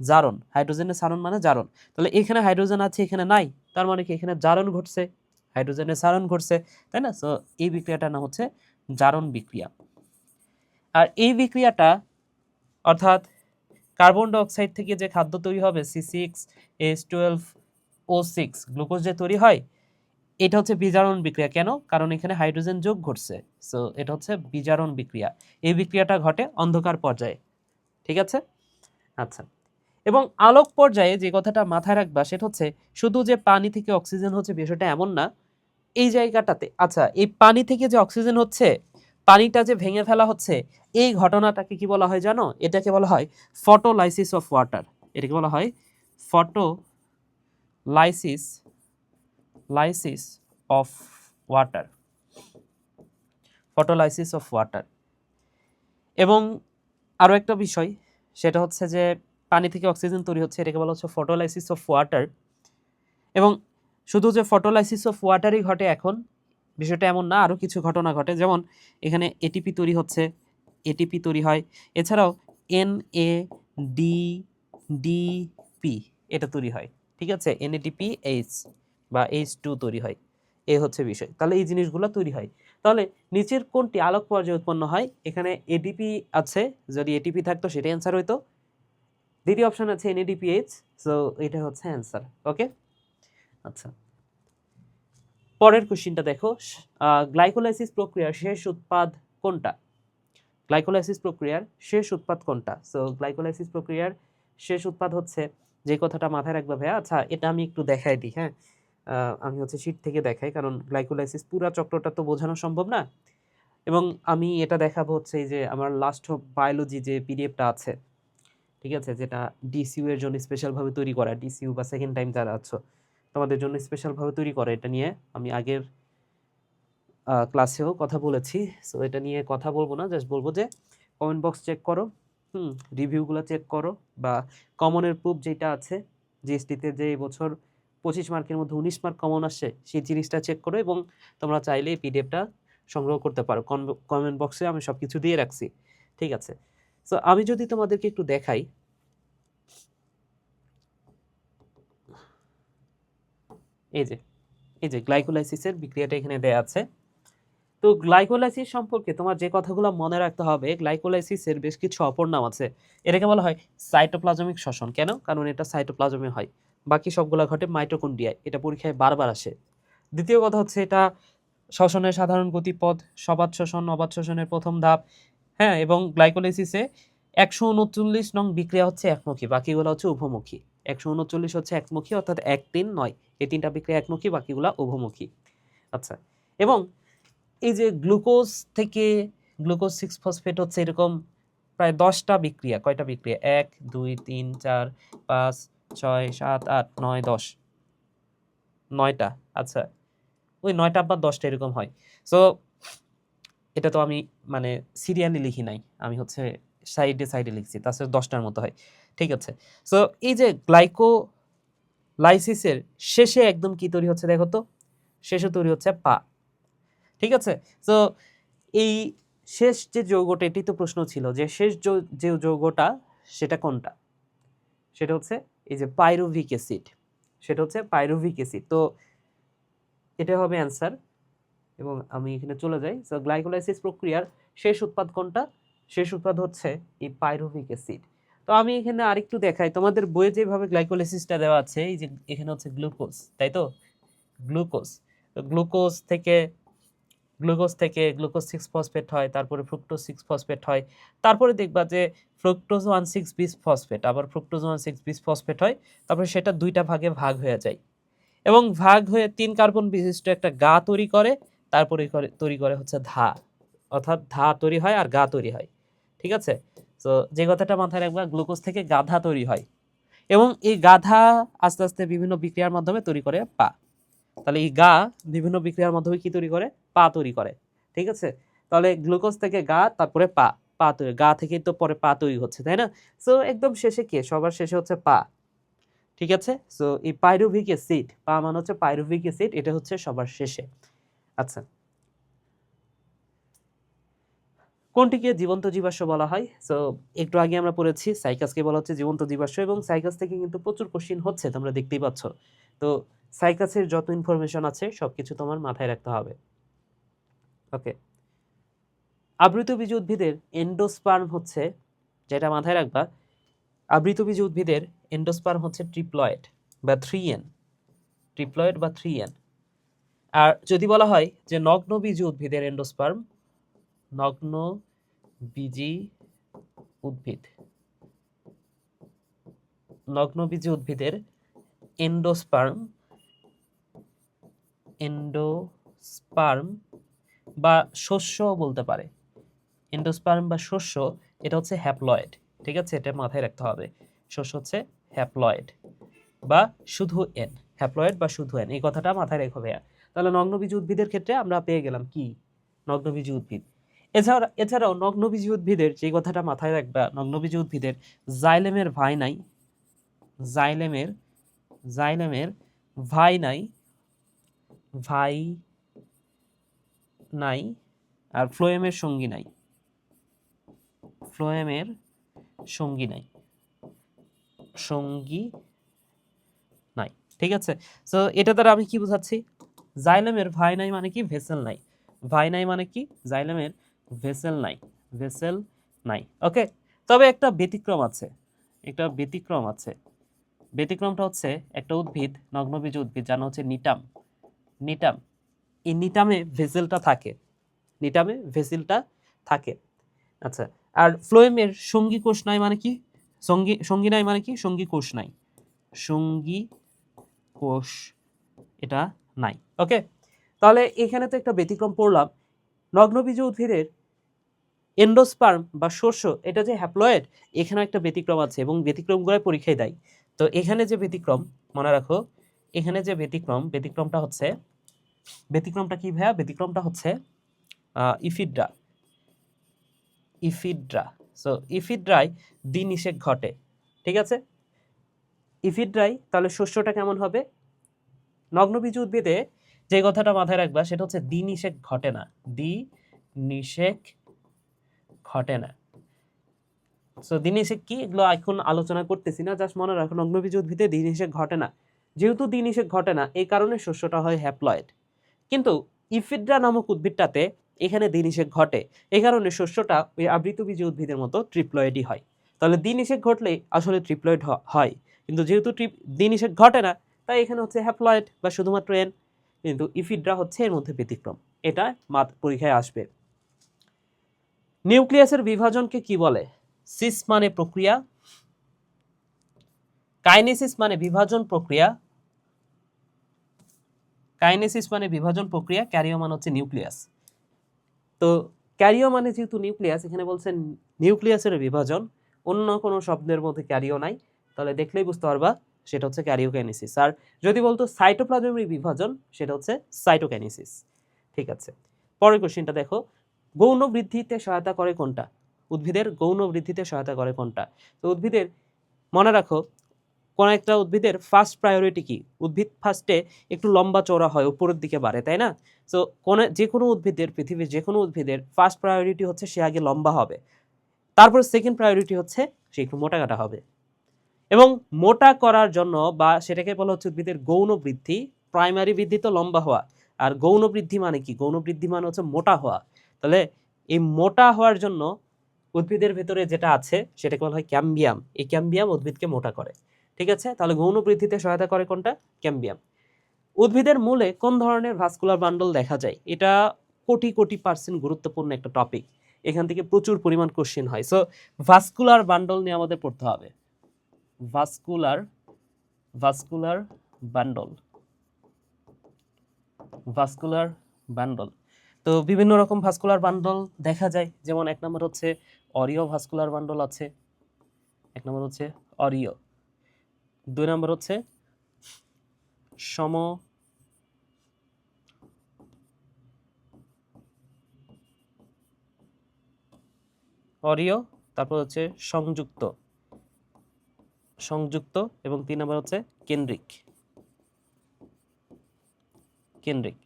জারণ। হাইড্রোজেনের সারণ মানে জারণ। তাহলে এখানে হাইড্রোজেন আছে, এখানে নাই, তার মানে কি এখানে জারণ ঘটছে, হাইড্রোজেনের সারণ ঘটছে, তাই না? সো এই বিক্রিয়াটার নাম হচ্ছে জারণ বিক্রিয়া। আর এই বিক্রিয়াটা, অর্থাৎ কার্বন ডাইঅক্সাইড থেকে যে খাদ্য তৈরি হবে C6H12O6 গ্লুকোজ যে তৈরি হয়, এটা হচ্ছে বিজারণ বিক্রিয়া। কেন? কারণ এখানে হাইড্রোজেন যোগ ঘটছে, সো এটা হচ্ছে বিজারণ বিক্রিয়া। এই বিক্রিয়াটা ঘটে অন্ধকার পর্যায়ে, ঠিক আছে? আচ্ছা, এবং আলোক পর্যায়ে যে কথাটা মাথায় রাখবা সেটা হচ্ছে, শুধু যে পানি থেকে অক্সিজেন হচ্ছে বিষয়টা এমন না। এই জায়গাটাতে, আচ্ছা, এই পানি থেকে যে অক্সিজেন হচ্ছে, পানিটা যে ভেঙে ফেলা হচ্ছে, এই ঘটনাটাকে কি বলা হয় জানো? এটাকে বলা হয় ফটোলাইসিস অফ ওয়াটার। এটাকে বলা হয় photolysis lysis of water, photolysis of water. এবং আরও একটা বিষয়, সেটা হচ্ছে যে পানি থেকে অক্সিজেন তৈরি হচ্ছে, এটাকে বলা হচ্ছে ফটোলাইসিস অফ ওয়াটার। এবং শুধু যে ফটোলাইসিস অফ ওয়াটারই ঘটে এখন, বিষয়টা এমন না, আরও কিছু ঘটনা ঘটে। যেমন এখানে এটিপি তৈরি হচ্ছে, এটিপি তৈরি হয়, এছাড়াও NADDP এটা তৈরি হয়, ঠিক আছে? NADPH বা H2 তৈরি হয়, এ হচ্ছে বিষয়। তাহলে এই জিনিসগুলো তৈরি হয়। তাহলে নিচের কোনটি আলোক পর্যায়ে উৎপন্ন হয়? এখানে এটিপি আছে, যদি এটিপি থাকতো সেটাই অ্যান্সার হইতো। দ্বিতীয় অপশন আছে NADPH, সো এটা হচ্ছে অ্যান্সার। ওকে, আচ্ছা, পরের কোশ্চিনটা দেখো। গ্লাইকোলাইসিস প্রক্রিয়ার শেষ উৎপাদ কোনটা? গ্লাইকোলাইসিস প্রক্রিয়ার শেষ উৎপাদ কোনটা? সো গ্লাইকোলাইসিস প্রক্রিয়ার শেষ উৎপাদ হচ্ছে, যে কথাটা মাথায় রাখবে ভাইয়া, আচ্ছা এটা আমি একটু দেখাই দিই, হ্যাঁ। আমি হচ্ছে শীট থেকে দেখাই, কারণ গ্লাইকোলাইসিস পুরা চক্রটা তো বোঝানো সম্ভব না। এবং আমি এটা দেখাবো হচ্ছে এই যে আমার লাস্ট অফ বায়োলজি যে পিডিএফটা আছে, ঠিক আছে, যেটা ডিসিইউ এর জন্য স্পেশালভাবে তৈরি করা, ডিসিইউ বা সেকেন্ড টাইম যারা আছো তোমাদের জন্য স্পেশালভাবে তৈরি করা, এটা নিয়ে আমি আগের ক্লাসেও কথা বলেছি। সো এটা নিয়ে কথা বলবো না, জাস্ট বলবো যে কমেন্ট বক্স চেক করো, রিভিউগুলো চেক করো, বা কমনের প্রুফ যেটা আছে জিএসটিতে যে বছর 25 মার্কের মধ্যে 19 মার্ক কমন আসছে, সেই জিনিসটা চেক করো, এবং তোমরা চাইলে এই পিডিএফটা সংগ্রহ করতে পারো। কমেন্ট বক্সে আমি সব কিছু দিয়ে রাখছি, ঠিক আছে? সো আমি যদি তোমাদেরকে একটু দেখাই, এই যে গ্লাইকোলাইসিসের বিক্রিয়াটা এখানে দেয়া আছে। তো গ্লাইকোলাইসিস সম্পর্কে তোমার যে কথাগুলো মনে রাখতে হবে, গ্লাইকোলাইসিসের বেশ কিছু অপর নাম আছে। এটাকে বলা হয় সাইটোপ্লাজমিক শ্বসন। কেন? কারণ এটা সাইটোপ্লাজমে হয়, বাকি সবগুলো ঘটে মাইটোকন্ড্রিয়ায়। এটা পরীক্ষায় বারবার আসে। দ্বিতীয় কথা হচ্ছে, এটা শ্বসনের সাধারণ গতিপথ, সবাত শ্বসন, অবাত শ্বসনের প্রথম ধাপ, হ্যাঁ। এবং গ্লাইকোলাইসিসে 139 নং বিক্রিয়া হচ্ছে একমুখী, বাকিগুলো হচ্ছে উভমুখী। 139 হচ্ছে একমুখী, অর্থাৎ 1, 3, 9, এই তিনটা বিক্রিয়া একমুখী, বাকিগুলো উভমুখী। আচ্ছা, এবং এই যে গ্লুকোজ থেকে গ্লুকোজ 6 ফসফেট হচ্ছে এরকম প্রায় 10টা বিক্রিয়া। কয়টা বিক্রিয়া? 1, 2, 3, 4, 5, 6, 7, 8, 9, 10, 9টা। আচ্ছা, ওই 9টা বা 10টা এরকম হয়। সো এটা তো আমি মানে সিরিয়ালি লিখি নাই, আমি হচ্ছে সাইডে সাইডে লিখছি, তাছাড়া 10টার মতো হয়, ঠিক আছে? সো এই যে গ্লাইকোলাইসিসের শেষে একদম কি তৈরি হচ্ছে দেখো তো, শেষে তৈরি হচ্ছে পা, ঠিক আছে? সো এই শেষ যে যৌগটা, এটি তো প্রশ্ন ছিল যে শেষ যে যৌগটা সেটা কোনটা, সেটা হচ্ছে এই যে পাইরুভিক অ্যাসিড, সেটা হচ্ছে পাইরুভিক অ্যাসিড। তো এটা হবে অ্যান্সার, এবং আমি এখানে চলে যাই। সো গ্লাইকোলাইসিস প্রক্রিয়ার শেষ উৎপাদ কোনটা? শেষ উৎপাদ হচ্ছে এই পাইরুভিক অ্যাসিড। তো আমি এখানে আরেকটু দেখাই, তোমাদের বইয়ে যেভাবে গ্লাইকোলাইসিসটা দেওয়া আছে, এই যে এখানে হচ্ছে গ্লুকোজ, তাই তো? গ্লুকোজ, তো গ্লুকোজ থেকে গ্লুকোজ থেকে গ্লুকোজ 6 ফসফেট হয়, তারপরে ফ্রুক্টোজ 6 ফসফেট হয়, তারপরে দেখবা যে ফ্রুক্টোজ 1,6-বিস ফসফেট, আবার ফ্রুক্টোজ 1,6-বিস ফসফেট হয়, তারপরে সেটা দুইটা ভাগে ভাগ হয়ে যায় এবং ভাগ হয়ে 3 কার্বন বিশিষ্ট একটা গা তৈরি করে, তারপরে তৈরি করে হচ্ছে ধা, অর্থাৎ ধা তৈরি হয় আর গা তৈরি হয়। ঠিক আছে, তো যে কথাটা মাথায় রাখবা, গ্লুকোজ থেকে গাধা তৈরি হয় এবং এই গাধা আস্তে আস্তে বিভিন্ন বিক্রিয়ার মাধ্যমে তৈরি করে পা। তাহলে এই গা বিভিন্ন বিক্রিয়ার মাধ্যমে কি তৈরি করে? পা তৈরি করে। ঠিক আছে, তাহলে গ্লুকোজ থেকে গা, তারপরে পা, পা তৈরি, গা থেকেই তো পরে পা তৈরি হচ্ছে, তাই না? সো একদম শেষে কে? সবার শেষে হচ্ছে পা। ঠিক আছে, সো এই পাইরুভিক অ্যাসিড, পা মানে হচ্ছে পাইরুভিক অ্যাসিড, এটা হচ্ছে সবার শেষে। আচ্ছা, কোনটিকে জীবন্ত জীবাশ্ম বলা হয়? সো একটু আগে আমরা পড়েছি সাইকাসকে বলা হচ্ছে জীবন্ত জীবাশ্ম, এবং সাইকাস থেকে কিন্তু প্রচুর কোশ্চিন হচ্ছে, তোমরা দেখতেই পাচ্ছ। তো সাইকাসের যত ইনফরমেশন আছে সবকিছু তোমার মাথায় রাখতে হবে। ওকে, আবৃতবীজী উদ্ভিদের এন্ডোস্পার্ম হচ্ছে, যেটা মাথায় রাখবা, আবৃতবীজী উদ্ভিদের এন্ডোস্পার্ম হচ্ছে ট্রিপ্লয়েড বা 3N, ট্রিপ্লয়েড বা 3N। আর যদি বলা হয় যে নগ্নবীজী উদ্ভিদের এন্ডোস্পার্ম, নগ্নবীজী উদ্ভিদ, নগ্নবীজী উদ্ভিদের এন্ডোস্পার্ম, এন্ডোস্পার্ম বা শস্য বলতে পারে, এন্ডোস্পার্ম বা শস্য, এটা হচ্ছে হ্যাপ্লয়েড। ঠিক আছে, এটা মাথায় রাখতে হবে, শস্য হচ্ছে হ্যাপ্লয়েড বা শুধু এন, হ্যাপ্লয়েড বা শুধু এন, এই কথাটা মাথায় রেখো ভাইয়া। তাহলে নগ্নবীজী উদ্ভিদের ক্ষেত্রে আমরা পেয়ে গেলাম কি? নগ্নবীজী উদ্ভিদ। এছাড়াও নগ্নবীজী উদ্ভিদের যে কথাটা মাথায় রাখবা, নগ্নবীজী উদ্ভিদের জাইলেমের ভাই নাই, জাইলেমের জাইলেমের ভাই নাই, ভাই নাই, আর ফ্লোয়েমের সঙ্গী নাই, ফ্লোয়েমের সঙ্গী নাই, সঙ্গী নাই। ঠিক আছে, সো এটা দ্বারা আমি কি বোঝাচ্ছি? জাইলেমের ভাই নাই মানে কি? ভেসেল নাই। ভাই নাই মানে কি? জাইলেমের ভেসেল নাই, ভেসেল নাই। ওকে, তবে একটা ব্যতিক্রম আছে, একটা ব্যতিক্রম আছে। ব্যতিক্রমটা হচ্ছে একটা উদ্ভিদ, নগ্নবীজী উদ্ভিদ, জানা হচ্ছে নিটাম, নিটাম। এই নিটামে ভেসেলটা থাকে, নিটামে ভেসেলটা থাকে। আচ্ছা, আর ফ্লোয়েমের সঙ্গী কোষ নাই মানে কি? সঙ্গী নাই মানে কি? সঙ্গী কোষ নাই, সঙ্গী কোষ এটা নাই। ওকে, তাহলে এখানে তো একটা ব্যতিক্রম পড়লাম। নগ্নবীজী উদ্ভিদের এন্ডোস্পার্ম বা শস্য, এটা যে হ্যাপ্লয়েড, এখানে একটা ব্যতিক্রম আছে এবং ব্যতিক্রমগুলো পরীক্ষায় দেয়। তো এখানে যে ব্যতিক্রম, মনে রাখো, এখানে যে ব্যতিক্রমটা হচ্ছে, ব্যতিক্রমটা কি ভাইয়া? ব্যতিক্রমটা হচ্ছে ইফিড্রা, ইফিড্রা। সো ইফিড্রায় দ্বিনিষেক ঘটে। ঠিক আছে, ইফিড্রাই, তাহলে শস্যটা কেমন হবে? নগ্নবীজী উদ্ভিদে যে কথাটা মাথায় রাখবা সেটা হচ্ছে দ্বিনিষেক ঘটে না, দ্বিনিষেক ঘটে না। সো দ্বিনিষেক কি, এগুলো এখন আলোচনা করতেছি না, জাস্ট মনে রাখো নগ্নবীজী উদ্ভিদে দ্বিনিষেক ঘটে না। যেহেতু দ্বিনিষেক ঘটে না, এই কারণে শস্যটা হয় হ্যাপ্লয়েড। কিন্তু ইফিড্রা নামক উদ্ভিদটাতে এখানে দ্বিনিষেক ঘটে, এই কারণে শস্যটা ওই আবৃতবীজী উদ্ভিদের মতো ট্রিপ্লয়েডই হয়। তাহলে দ্বিনিষেক ঘটলে আসলে ট্রিপ্লয়েড হয়, কিন্তু যেহেতু দ্বিনিষেক ঘটে না, তাই এখানে হচ্ছে হ্যাপ্লয়েড বা শুধুমাত্র এন। কিন্তু ইফিড্রা হচ্ছে এর মধ্যে ব্যতিক্রম, এটা পরীক্ষায় আসবে। নিউক্লিয়াসের বিভাজনকে কি বলে? সিস মানে প্রক্রিয়া, কাইনেসিস মানে বিভাজন প্রক্রিয়া, কাইনেসিস মানে বিভাজন প্রক্রিয়া, ক্যারিও মানে হচ্ছে নিউক্লিয়াস। তো ক্যারিও মানে যেহেতু নিউক্লিয়াস, এখানে বলছেন নিউক্লিয়াসের বিভাজন, অন্য কোনো শব্দের মধ্যে ক্যারিও নাই, তাহলে দেখলেই বুঝতে পারবা সেটা হচ্ছে ক্যারিওকাইনেসিস। আর যদি বলতো সাইটোপ্লাজমের বিভাজন, সেটা হচ্ছে সাইটোকাইনেসিস। ঠিক আছে, পরের কোশ্চেনটা দেখো, গৌণ বৃদ্ধিতে সহায়তা করে কোনটা? উদ্ভিদের গৌণ বৃদ্ধিতে সহায়তা করে কোনটা? তো উদ্ভিদের, মনে রাখো, কোন একটা উদ্ভিদের ফার্স্ট প্রায়োরিটি কি? উদ্ভিদ ফার্স্টে একটু লম্বা চওড়া হয়, উপরের দিকে বাড়ে, তাই না? সো যে কোনো উদ্ভিদের, পৃথিবীর যে কোনো উদ্ভিদের ফার্স্ট প্রায়োরিটি হচ্ছে সে আগে লম্বা হবে, তারপর সেকেন্ড প্রায়োরিটি হচ্ছে সে একটু মোটা কাটা হবে। এবং মোটা করার জন্য, বা সেটাকে বলা হচ্ছে উদ্ভিদের গৌণ বৃদ্ধি। প্রাইমারি বৃদ্ধি তো লম্বা হওয়া, আর গৌণ বৃদ্ধি মানে কি? গৌণ বৃদ্ধি মানে হচ্ছে মোটা হওয়া। তাহলে এই মোটা হওয়ার জন্য উদ্ভিদের ভেতরে যেটা আছে সেটাকে বলা হয় ক্যাম্বিয়াম, এই ক্যাম্বিয়াম উদ্ভিদকে মোটা করে। ঠিক আছে, তাহলে গৌণ বৃদ্ধিতে সহায়তা করে কোনটা? ক্যাম্বিয়াম। উদ্ভিদের মূলে কোন ধরনের ভাস্কুলার বান্ডল দেখা যায়? এটা কোটি কোটি পার্সেন্ট গুরুত্বপূর্ণ একটা টপিক, এখান থেকে প্রচুর পরিমাণ কোশ্চেন হয়। সো ভাস্কুলার বান্ডল নিয়ে আমাদের পড়তে হবে। Vascular vascular bundle vascular bundle তো বিভিন্ন রকম ভাস্কুলার বান্ডল দেখা যায়, যেমন এক নম্বর হচ্ছে অরিও ভাস্কুলার বান্ডল আছে, এক নম্বর হচ্ছে অরিও, দুই নম্বর হচ্ছে সম অরিও, তারপর হচ্ছে সংযুক্ত সংযুক্ত এবং তিন নম্বর হচ্ছে কেন্দ্রিক কেন্দ্রিক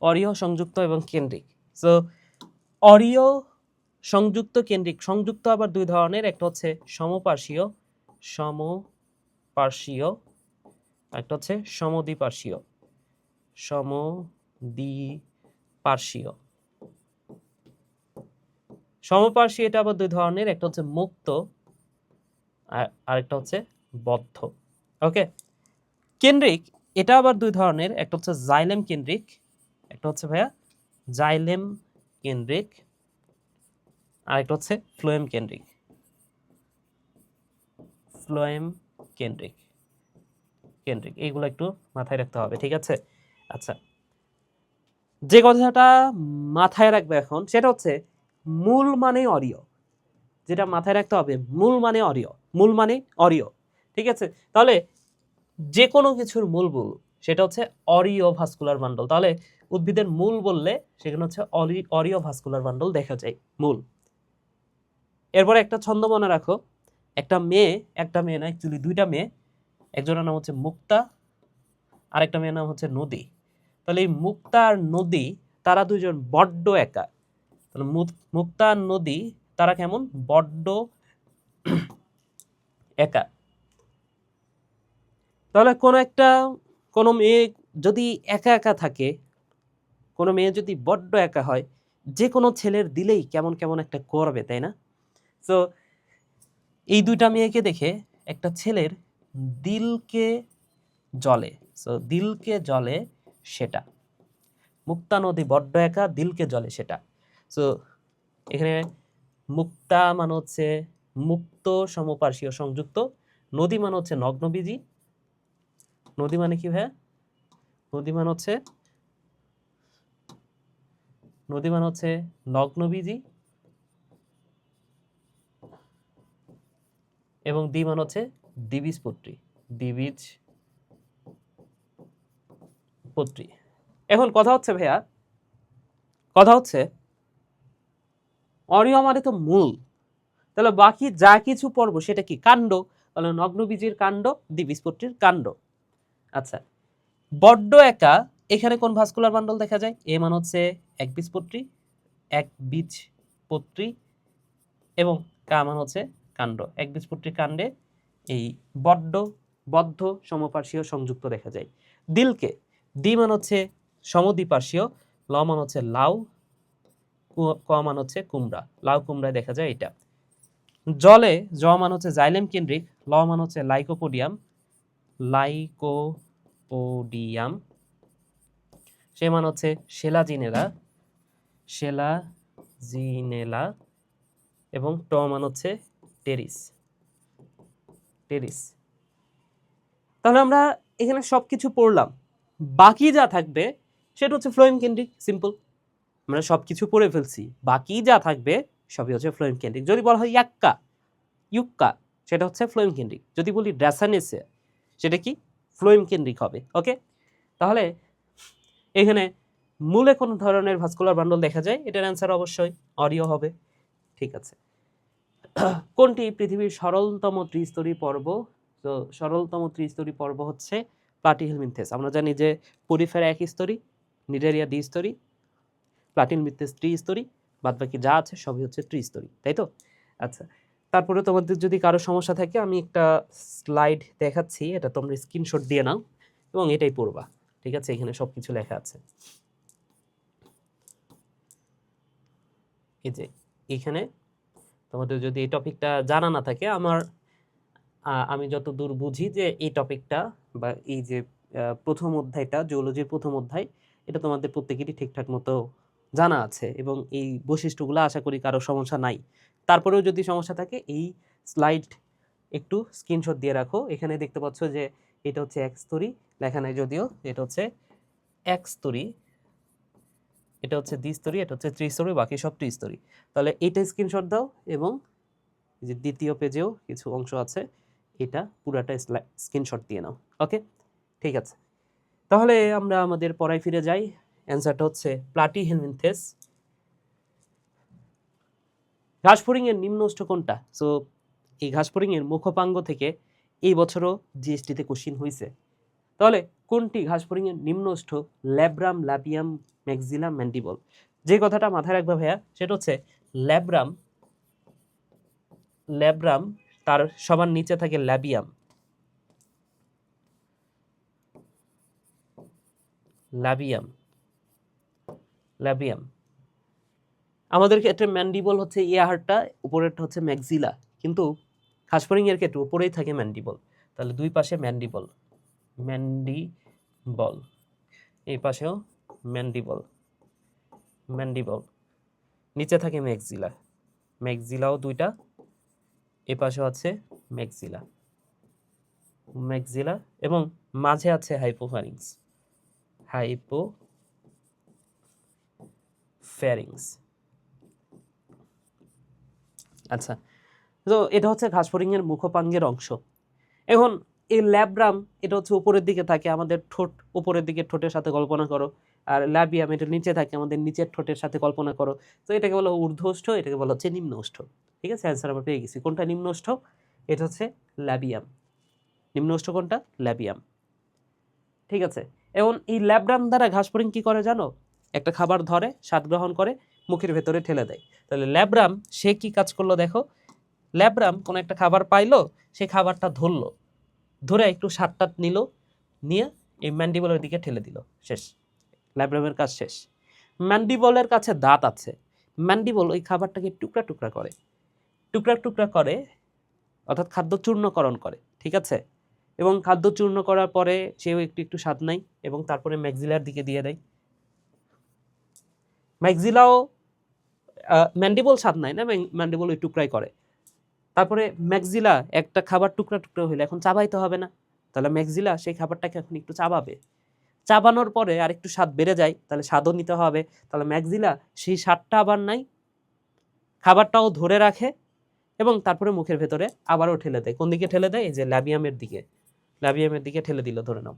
অরিও, সংযুক্ত এবং কেন্দ্রিক। সো অরিও, সংযুক্ত, কেন্দ্রিক। সংযুক্ত আবার দুই ধরনের, একটা হচ্ছে সমপার্শ্বীয় সমপার্শ্বীয়, একটা হচ্ছে সমদ্বিপার্শ্বীয় সমদ্বিপার্শ্বীয়। সমপার্শ্বী এটা আবার দুই ধরনের, একটা হচ্ছে মুক্ত আর আরেকটা হচ্ছে বদ্ধ। ওকে, কেন্দ্রিক এটা আবার দুই ধরনের, একটা হচ্ছে জাইলেম কেন্দ্রিক, একটা হচ্ছে ভাইয়া জাইলেম কেন্দ্রিক, আরেকটা হচ্ছে ফ্লোয়েম কেন্দ্রিক ফ্লোয়েম কেন্দ্রিক কেন্দ্রিক এইগুলো একটু মাথায় রাখতে হবে, ঠিক আছে? আচ্ছা, যে কথাটা মাথায় রাখবে এখন সেটা হচ্ছে মূল মানে অরিও, যেটা মাথায় রাখতে হবে, মূল মানে অরিও, মূল মানে অরিও, ঠিক আছে? তাহলে যে কোনো কিছুর মূল বল সেটা হচ্ছে অরিও ভাস্কুলার বান্ডল। তাহলে উদ্ভিদের মূল বললে সেখানে হচ্ছে অরিও ভাস্কুলার বান্ডল দেখা যায় মূল। এরপরে একটা ছন্দ মনে রাখো, একটা মেয়ে না, অ্যাকচুয়ালি দুইটা মেয়ে, একজনের নাম হচ্ছে মুক্তা আর একটা মেয়ের নাম হচ্ছে নদী। তাহলে এই মুক্তা আর নদী তারা দুইজন বড্ড একা। তাহলে মুক্তা আর নদী তারা কেমন? বড্ড একা। তাহলে কোনো মেয়ে যদি একা একা থাকে, কোনো মেয়ে যদি বড্ড একা হয়, যে কোনো ছেলের দিলেই কেমন কেমন একটা করবে, তাই না? সো এই দুইটা মেয়েকে দেখে একটা ছেলের দিলকে জ্বলে। সো দিলকে জ্বলে সেটা। মুক্তা নদী বড্ড একা, দিলকে জ্বলে সেটা। সো এখানে মুক্তা মানে হচ্ছে মুক্ত, সমপার্শ্বীয়, সংযুক্ত। নদী মানে হচ্ছে নগ্নবীজি। নদী মানে কি ভাইয়া? নদী মানে হচ্ছে নগ্নবীজি, এবং দ্বি মানে হচ্ছে দ্বিবীজপত্রী দ্বিবীজপত্রী। এখন কথা হচ্ছে ভাইয়া, অরিও মানে তো মূল, তাহলে বাকি যা কিছু পড়ব সেটা কি? কাণ্ড। তাহলে নগ্নবীজির কাণ্ড, দ্বিবীজপত্রীর কাণ্ড। আচ্ছা, বড্ড একা, এখানে কোন ভাস্কুলার বান্ডল দেখা যায়? এ মানে হচ্ছে একবীজপত্রী এবং কা মানে হচ্ছে কাণ্ড। একবীজপত্রী কাণ্ডে এই বদ্ধ, সমপার্শ্বীয়, সংযুক্ত দেখা যায়। দিলকে, দ্বি মানে হচ্ছে সমদ্বিপার্শ্বীয়, ল মানে হচ্ছে লাউ, ক মানে হচ্ছে কুমড়া, লাউ কুমড়ায় দেখা যায় এটা। জলে, জ মানে হচ্ছে জাইলেম কেন্দ্রিক, ল মানে হচ্ছে লাইকোপোডিয়াম, সে মানে হচ্ছে সেলাজিনেলা, এবং ট মানে হচ্ছে টেরিস। তাহলে আমরা এখানে সবকিছু পড়লাম, বাকি যা থাকবে সেটা হচ্ছে ফ্লোয়েম কেন্দ্রিক। সিম্পল, আমরা সবকিছু পড়ে ফেলছি, বাকি যা থাকবে সবই হচ্ছে ফ্লোয়েম কেন্দ্রিক। যদি বলা হয় ইউক্কা, সেটা হচ্ছে ফ্লোয়েম কেন্দ্রিক। যদি বলি ড্রাসানেসিয়া, সেটা কি? ফ্লোয়েম কেন্দ্রিক হবে। ওকে, তাহলে এখানে মূলে কোন ধরনের ভাস্কুলার বান্ডল দেখা যায়? এটার অ্যান্সার অবশ্যই অরিও হবে। ঠিক আছে, কোনটি পৃথিবীর সরলতম ত্রিস্তরী পর্ব? তো সরলতম ত্রিস্তরী পর্ব হচ্ছে প্লাটিহেলমিনথেস। আমরা জানি যে পরিফেরা এক স্তরী, নিডারিয়া দ্বিস্তরী, প্লাটিহেলমিনথেস ত্রিস্তরী, বাদবাকি যা আছে সবই হচ্ছে ত্রিস্তরী, তাই তো? আচ্ছা, তারপরে তোমাদের যদি কারো সমস্যা থাকে আমি একটা স্লাইড দেখাচ্ছি, এটা তোমরা স্ক্রিনশট দিয়ে নাও এবং এটাই পড়বা, ঠিক আছে? এখানে সবকিছু লেখা আছে। এই যে এখানে তোমাদের যদি এই টপিকটা জানা না থাকে, আমি যতদূর বুঝি যে এই টপিকটা বা এই যে প্রথম অধ্যায়টা, জিওলজির প্রথম অধ্যায়, এটা তোমাদের প্রত্যেকেরই ঠিকঠাক মতো জানা আছে এবং এই বৈশিষ্ট্যগুলো আশা করি কারো সমস্যা নাই। তারপরেও যদি সমস্যা থাকে এই স্লাইড একটু স্ক্রিনশট দিয়ে রাখো। এখানে দেখতে পাচ্ছ যে এটা হচ্ছে এক স্তরী, লেখা নাই যদিও, এটা হচ্ছে এক স্তরী, এটা হচ্ছে দ্বিস্তরী, এটা হচ্ছে ত্রিস্তরী, বাকি সব ত্রিস্তরী। তাহলে এইটা স্ক্রিনশট দাও এবং যে দ্বিতীয় পেজেও কিছু অংশ আছে এটা পুরাটা স্ক্রিনশট দিয়ে নাও। ওকে, ঠিক আছে। তাহলে আমরা আমাদের পড়ায় ফিরে যাই। অ্যান্সারটা হচ্ছে প্লাটিহেলমিনথেস। ঘাসফড়িং এর নিম্নষ্ট কোনটা? সো এই ঘাসফড়িং এর মুখপাঙ্গ থেকে এই বছরও জিএসটিতে কোশ্চিন হয়েছে। তাহলে কোনটি ঘাসফড়িং এর নিম্নষ্ট? Labrum, labium, maxilla, mandible. যে কথাটা মাথায় রাখবা ভাইয়া সেটা হচ্ছে ল্যাব্রাম, ল্যাব্রাম তার সবার নিচে থাকে ল্যাবিয়াম, ল্যাবিয়াম, ল্যাবিয়াম। আমাদের ক্ষেত্রে ম্যান্ডিবল হচ্ছে ইয়ারটা, উপরেরটা হচ্ছে ম্যাক্সিলা, কিন্তু ঘাসফড়িং এর ক্ষেত্রে উপরেই থাকে ম্যান্ডিবল। তাহলে দুই পাশে ম্যান্ডিবল, ম্যান্ডিবল, এই পাশেও ম্যান্ডিবল, ম্যান্ডিবল, নিচে থাকে ম্যাক্সিলা, ম্যাক্সিলাও দুইটা, এ পাশেও আছে ম্যাক্সিলা, ম্যাক্সিলা, এবং মাঝে আছে হাইপোফ্যারিংস, হাইপোফ্যারিংস। আচ্ছা, তো এটা হচ্ছে ঘাসফড়িং এর মুখপাঙ্গের অংশ। এখন এই ল্যাব্রাম এটা হচ্ছে উপরের দিকে থাকে, আমাদের ঠোঁট উপরের দিকে, ঠোঁটের সাথে কল্পনা করো। আর ল্যাবিয়াম এটা নিচে থাকে, আমাদের নিচের ঠোঁটের সাথে কল্পনা করো। তো এটাকে বলা ঊর্ধ্বষ্ঠ, এটাকে বলা হচ্ছে নিম্নষ্ঠ। ঠিক আছে, অ্যান্সার আমরা পেয়ে গেছি। কোনটা নিম্নষ্ঠ? এটা হচ্ছে ল্যাবিয়াম। নিম্নষ্ঠ কোনটা? ল্যাবিয়াম। ঠিক আছে, এবং এই ল্যাব্রাম দ্বারা ঘাসফড়িং কি করে জানো? একটা খাবার ধরে, স্বাদ গ্রহণ করে, মুখের ভেতরে ঠেলে দেয়। তাহলে ল্যাব্রাম সে কি কাজ করলো দেখো। ল্যাব্রাম কোনো একটা খাবার পাইলো, সেই খাবারটা ধরলো, ধরে একটু স্বাদটা নিল, নিয়ে এই ম্যান্ডিবলের দিকে ঠেলে দিল, শেষ। ল্যাব্রামের কাজ শেষ। ম্যান্ডিবলের কাছে দাঁত আছে, ম্যান্ডিবল ওই খাবারটাকে টুকরা টুকরা করে, টুকরা টুকরা করে, অর্থাৎ খাদ্য চূর্ণকরণ করে। ঠিক আছে, এবং খাদ্য চূর্ণ করার পরে সেও একটু একটু স্বাদ নেয় এবং তারপরে ম্যাক্সিলার দিকে দিয়ে দেয়। ম্যাক্সিলাও ম্যান্ডিবল স্বাদ নেয় না, ম্যান্ডিবল ওই টুকরাই করে। তারপরে ম্যাক্সিলা একটা খাবার টুকরা টুকরা হইলে এখন চাবাইতে হবে না, তাহলে ম্যাক্সিলা সেই খাবারটাকে এখন একটু চাবাবে, চাবানোর পরে আর একটু স্বাদ বেড়ে যায়, তাহলে স্বাদও নিতে হবে, তাহলে ম্যাক্সিলা সেই স্বাদটা আবার নাই, খাবারটাও ধরে রাখে এবং তারপরে মুখের ভেতরে আবারও ঠেলে দেয়। কোন দিকে ঠেলে দেয়? এই যে ল্যাবিয়ামের দিকে, ল্যাবিয়ামের দিকে ঠেলে দিল, ধরে নাও।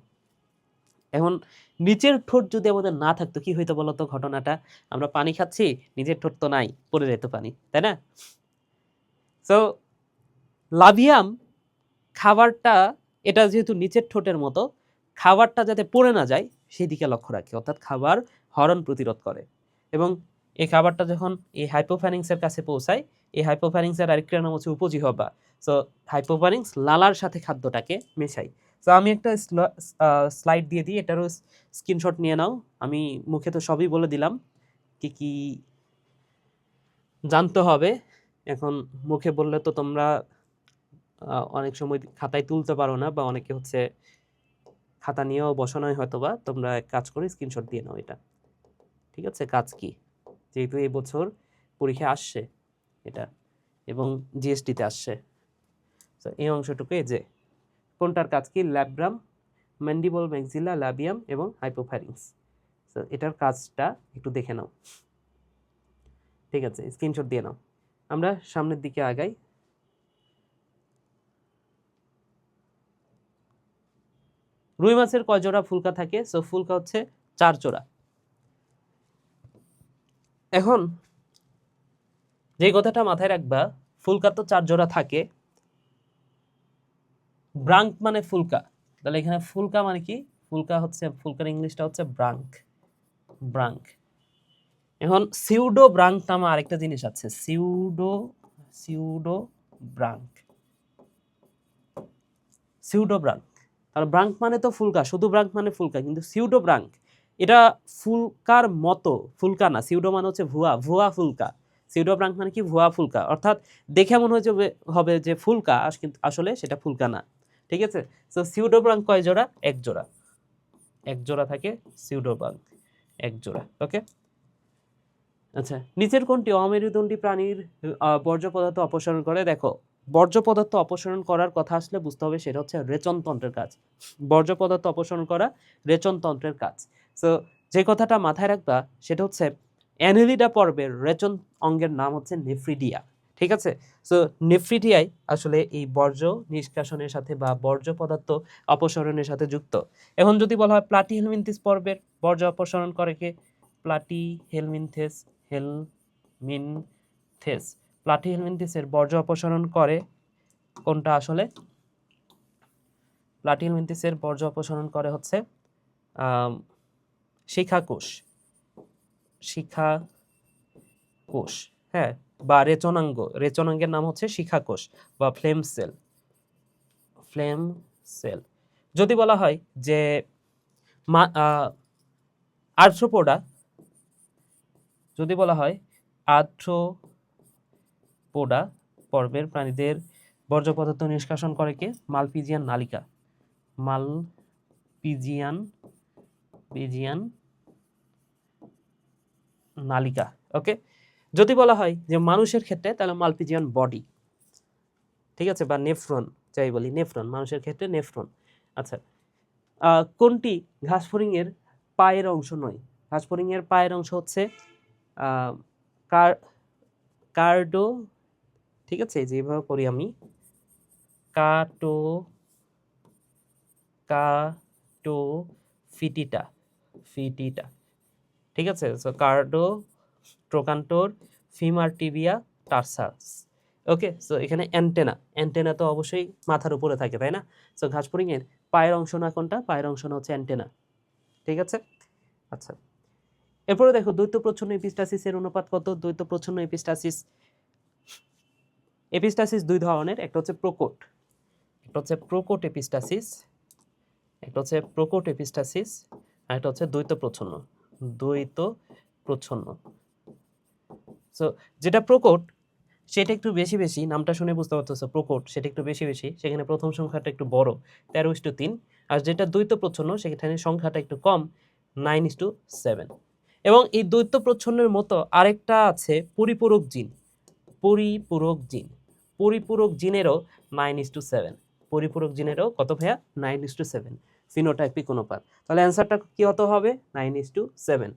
এখন নিচের ঠোঁট যদি আমাদের না থাকতো কি হইতো বলতো ঘটনাটা? আমরা পানি খাচ্ছি, নিচের ঠোঁট তো নাই, পড়ে যেত পানি, তাই না? সো লাভিয়াম খাবারটা, এটা যেহেতু নিচের ঠোঁটের মতো, খাবারটা যাতে পড়ে না যায় সেই দিকে লক্ষ্য রাখে, অর্থাৎ খাবার হরণ প্রতিরোধ করে। এবং এই খাবারটা যখন এই হাইপোফ্যারিংসের কাছে পৌঁছায়, এই হাইপোফ্যারিংসের আরেকটা নাম হচ্ছে উপজিহ্বা। সো হাইপোফ্যারিংস লালার সাথে খাদ্যটাকে মেশাই। তো আমি একটা স্লাইড দিয়ে দিই, এটারও স্ক্রিনশট নিয়ে নাও। আমি মুখে তো সবই বলে দিলাম কি কি জানতে হবে, এখন মুখে বললে তো তোমরা অনেক সময় খাতায় তুলতে পারো না, বা অনেকে হচ্ছে খাতা নিয়েও বসানো হয়, হয়তো বা তোমরা এক কাজ করে স্ক্রিনশট দিয়ে নাও এটা। ঠিক আছে, কাজ কি, যেহেতু এই বছর পরীক্ষা আসছে এটা এবং জিএসটিতে আসছে, তো এই অংশটুকু এই যে কোনটার কাজ কি, ল্যাব্রাম, ম্যান্ডিবল, ম্যাক্সিলা, ল্যাবিয়াম এবং হাইপোফ্যারিংস। তো এটার কাজটা একটু দেখে নাও। ঠিক আছে, স্ক্রিনশট দিয়ে নাও। আমরা সামনের দিকে আগাই। রুই মাছের কয় জোড়া ফুলকা থাকে? সো ফুলকা হচ্ছে 4 জোড়া। এখন যে কথাটা মাথায় রাখবা, ফুলকা তো 4 জোড়া থাকে, ব্রাঙ্ক মানে ফুলকা, তাহলে এখানে ফুলকা মানে কি? ফুলকা হচ্ছে, ফুলকার ইংলিশটা হচ্ছে ব্রাঙ্ক, ব্রাঙ্ক। এখন সিউডো ব্রাঙ্ক নামে আরেকটা জিনিস আছে, সিউডো ব্রাঙ্ক, সিউডো ব্রাঙ্ক। আর ব্রাঙ্ক মানে তো ফুলকা, শুধু ব্রাঙ্ক মানে ফুলকা, কিন্তু সিউডো ব্রাঙ্ক এটা ফুলকার মতো, ফুলকা না। সিউডো মানে হচ্ছে ভুয়া, ভুয়া ফুলকা। সিউডো ব্রাঙ্ক মানে কি? ভুয়া ফুলকা, অর্থাৎ দেখে মনে হবে যে ফুলকা, কিন্তু আসলে সেটা ফুলকা না। ঠিক আছে, তো সিউডো ব্রাঙ্ক কয় জোড়া? 1 জোড়া, 1 জোড়া থাকে সিউডো ব্রাঙ্ক, 1 জোড়া। ওকে, আচ্ছা, নিচের কোনটি অমেরুদণ্ডী প্রাণীর বর্জ্য পদার্থ অপসারণ করে? দেখো, বর্জ্য পদার্থ অপসারণ করার কথা আসলে বুঝতে হবে সেটা হচ্ছে রেচনতন্ত্রের কাজ। বর্জ্য পদার্থ অপসারণ করা রেচনতন্ত্রের কাজ। সো যে কথাটা মাথায় রাখবা সেটা হচ্ছে অ্যানেলিডা পর্বের রেচন অঙ্গের নাম হচ্ছে নেফ্রিডিয়া। ঠিক আছে? সো নেফ্রিডিয়াই আসলে এই বর্জ্য নিষ্কাশনের সাথে বা বর্জ্য পদার্থ অপসারণের সাথে যুক্ত। এখন যদি বলা হয় প্লাটিহেলমিনথেস পর্বের বর্জ্য অপসারণ করে কে? প্লাটিহেলমিনথেস হেলমিনথেস প্লাটিহেলমিনথেসের বর্জ্য অপসারণ করে কোনটা আসলে? প্লাটিহেলমিনথেসের বর্জ্য অপসারণ করে হচ্ছে শিখাকোষ। শিখাকোষ, হ্যাঁ, বা রেচনাঙ্গ। রেচনাঙ্গের নাম হচ্ছে শিখাকোষ বা ফ্লেম সেল। Flame sell. যদি বলা হয় যে আর্থ্রোপোডা, যদি বলা হয় আর্থ্রোপোডা পর্বের প্রাণীদের বর্জ্য পদার্থ নিষ্কাশন করে কে? মালপিজিয়ান নালিকা। মালপিজিয়ান নালিকা। ওকে, যদি বলা হয় যে মানুষের ক্ষেত্রে তাহলে মালপিজিয়ান বডি। ঠিক আছে, বা নেফ্রন, যাই বলি নেফ্রন, মানুষের ক্ষেত্রে নেফ্রন। আচ্ছা, কোনটি ঘাসফড়িংয়ের পায়ের অংশ নয়? ঘাসফড়িংয়ের পায়ের অংশ হচ্ছে কার্ডো, ঠিক আছে, যেভাবে করি আমি, কাটো ফিটিটা, ঠিক আছে। So cardo, trochanter, femur tibia, tarsus. Okay, so এখানে অ্যান্টেনা তো অবশ্যই মাথার উপরে থাকে, তাই না? সো ঘাসফড়িংয়ের পায়ের অংশ না কোনটা? পায়ের অংশ না হচ্ছে অ্যান্টেনা। ঠিক আছে। আচ্ছা, এরপরে দেখো দ্বৈত প্রচ্ছন্ন এপিস্টাসিসের অনুপাত কত? দ্বৈত প্রচ্ছন্ন এপিস্টাসিস দুই ধরনের, একটা হচ্ছে প্রকট, এপিস্টাসিস, আর একটা হচ্ছে দ্বৈত প্রচ্ছন্ন। সো যেটা প্রকট সেটা একটু বেশি বেশি, নামটা শুনে বুঝতে পারতেছো প্রকট, সেটা একটু বেশি বেশি, সেখানে প্রথম সংখ্যাটা একটু বড় 13:3। আর যেটা দ্বৈত প্রচ্ছন্ন সেখানে সংখ্যাটা একটু কম 9:7। এবং এই দ্বৈত প্রচ্ছন্নের মতো আরেকটা আছে পরিপূরক জিন। পরিপূরক জিনেরও 9:7। পরিপূরক জিনেরও কত ভাইয়া? 9:7 ফিনোটাইপিক অনুপাত। তাহলে অ্যান্সারটা কি হতে হবে? 9:7।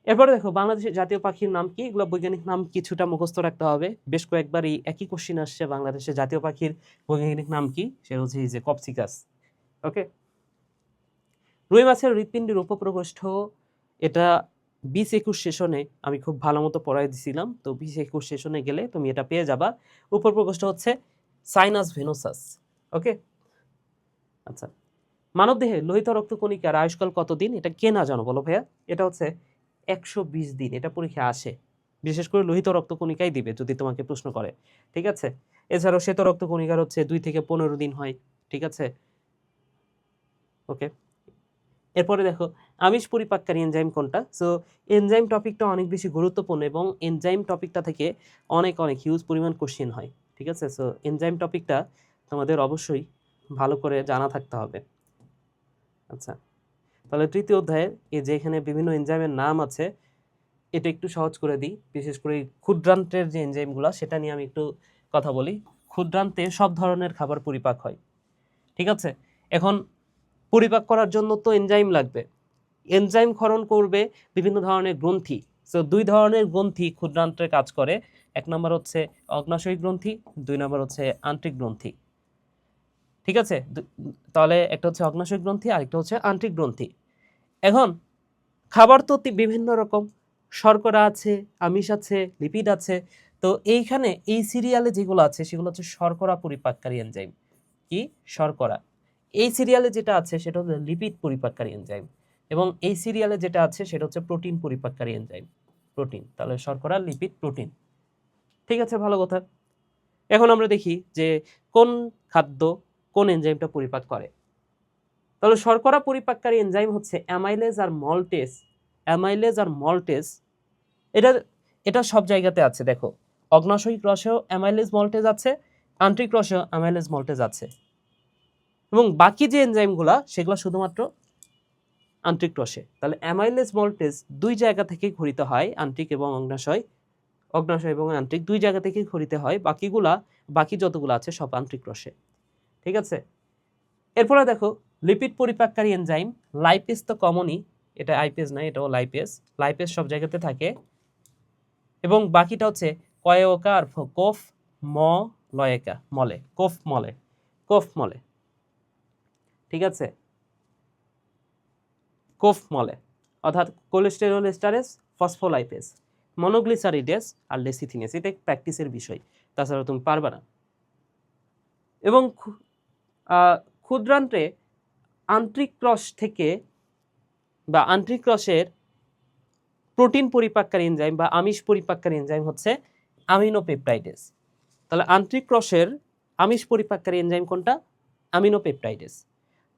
এরপরে দেখো বাংলাদেশের জাতীয় পাখির নাম কি? এগুলো বৈজ্ঞানিক নাম কিছুটা মুখস্থ রাখতে হবে। বেশ কয়েকবার এই একই কোশ্চিন আসছে, বাংলাদেশের জাতীয় পাখির বৈজ্ঞানিক নাম কি? সেটা হচ্ছে এই যে কপসিকাস। ওকে, রুই মাছের হৃৎপিণ্ডের উপপ্রকোষ্ঠ, এটা 20-21 সেশনে আমি খুব ভালো মতো পড়াই দিছিলাম। তো 20-21 সেশনে গেলে তুমি এটা পেয়ে যাবা। উপপ্রকোষ্ঠ হচ্ছে সাইনাস ভেনোসাস। ওকে, আচ্ছা, মানবদেহে লোহিত রক্তকণিকার আয়ুষ্কাল কতদিন? এটা কে না জানো বলো ভাইয়া? এটা হচ্ছে 120 দিন। এটা পরীক্ষা আসে, বিশেষ করে লোহিত রক্তকণিকাই দিবে যদি তোমাকে প্রশ্ন করে। ঠিক আছে, এছাড়াও শ্বেত রক্তকণিকার হচ্ছে 2 থেকে 15 দিন হয়। ঠিক আছে, ওকে। এরপরে দেখো আমিষ পরিপাককারী এনজাইম কোনটা? সো এনজাইম টপিকটা অনেক বেশি গুরুত্বপূর্ণ এবং এনজাইম টপিকটা থেকে অনেক হিউজ পরিমাণ কোশ্চেন হয়। ঠিক আছে, সো এনজাইম টপিকটা তোমাদের অবশ্যই ভালো করে জানা থাকতে হবে। আচ্ছা, তাহলে তৃতীয় অধ্যায়ে এই যে এখানে বিভিন্ন এনজাইমের নাম আছে, এটা একটু সহজ করে দিই। বিশেষ করে ক্ষুদ্রান্তের যে এনজাইমগুলো সেটা নিয়ে আমি একটু কথা বলি। ক্ষুদ্রান্তে সব ধরনের খাবার পরিপাক হয়। ঠিক আছে, এখন পরিপাক করার জন্য তো এনজাইম লাগবে। এনজাইম ক্ষরণ করবে বিভিন্ন ধরনের গ্রন্থি। সো 2 ধরনের গ্রন্থি ক্ষুদ্রান্তে কাজ করে। এক নম্বর হচ্ছে অগ্নাশয়ী গ্রন্থি, 2 নম্বর হচ্ছে আন্ত্রিক গ্রন্থি। ঠিক আছে, তাহলে একটা হচ্ছে অগ্নাশয়ী গ্রন্থি আর একটা হচ্ছে আন্ত্রিক গ্রন্থি। এখন খাবার তো বিভিন্ন রকম, শর্করা আছে, আমিষ আছে, লিপিড আছে। তো এইখানে এই সিরিয়ালে যেগুলো আছে সেগুলো হচ্ছে শর্করা পরিপাককারী এনজাইম। কি? শর্করা। এই সিরিয়ালে যেটা আছে সেটা হচ্ছে লিপিড পরিপাককারী এনজাইম এবং এই সিরিয়ালে যেটা আছে সেটা হচ্ছে প্রোটিন পরিপাককারী এনজাইম। প্রোটিন, তাহলে শর্করা, লিপিড, প্রোটিন। ঠিক আছে, ভালো কথা। এখন আমরা দেখি যে কোন খাদ্য কোন এনজাইমটা পরিপাক করে। তাহলে শর্করা পরিপাককারী এনজাইম হচ্ছে অ্যামাইলেজ আর মল্টেজ। এটা সব জায়গাতে আছে। দেখো, অগ্নাশয়িক রসেও অ্যামাইলেজ মল্টেজ আছে, আন্ত্রিক রসেও অ্যামাইলেজ মল্টেজ আছে এবং বাকি যে এনজাইমগুলো সেগুলো শুধুমাত্র আন্তরিক রসে। তাহলে অ্যামাইলেজ মল্টেজ দুই জায়গা থেকেই ঘটিত হয়, আন্তরিক এবং অগ্নাশয় এবং আন্তরিক দুই জায়গা থেকেই ঘটিত হয়, বাকি যতগুলো আছে সব আন্তরিক রসে। ঠিক আছে, এরপরে দেখো লিপিড পরিপাককারী এনজাইম, লাইপেজ তো কমনই, এটা আইপেজ না, এটাও লাইপেজ সব জায়গাতে থাকে, এবং বাকিটা হচ্ছে কয়েকা আর কোফ মলয়েকা, কোফ মলে, ঠিক আছে, কোফ মলে, অর্থাৎ কোলেস্টেরল এস্টারেজ, ফসফোলাইপেজ, মনোগ্লিসারিডেজ আর লেসিথিনেস। এটা প্র্যাকটিসের বিষয়, তাছাড়া তুমি পারবে না। এবং ক্ষুদ্রান্ত্রে আন্তরিক রস থেকে বা আন্তরিক রসের প্রোটিন পরিপাককারী এনজাইম বা আমিষ পরিপাককারী এনজাইম হচ্ছে অ্যামিনোপেপটাইডেজ। তাহলে আন্তরিক রসের আমিষ পরিপাককারী এনজাইম কোনটা? অ্যামিনোপেপটাইডেজ।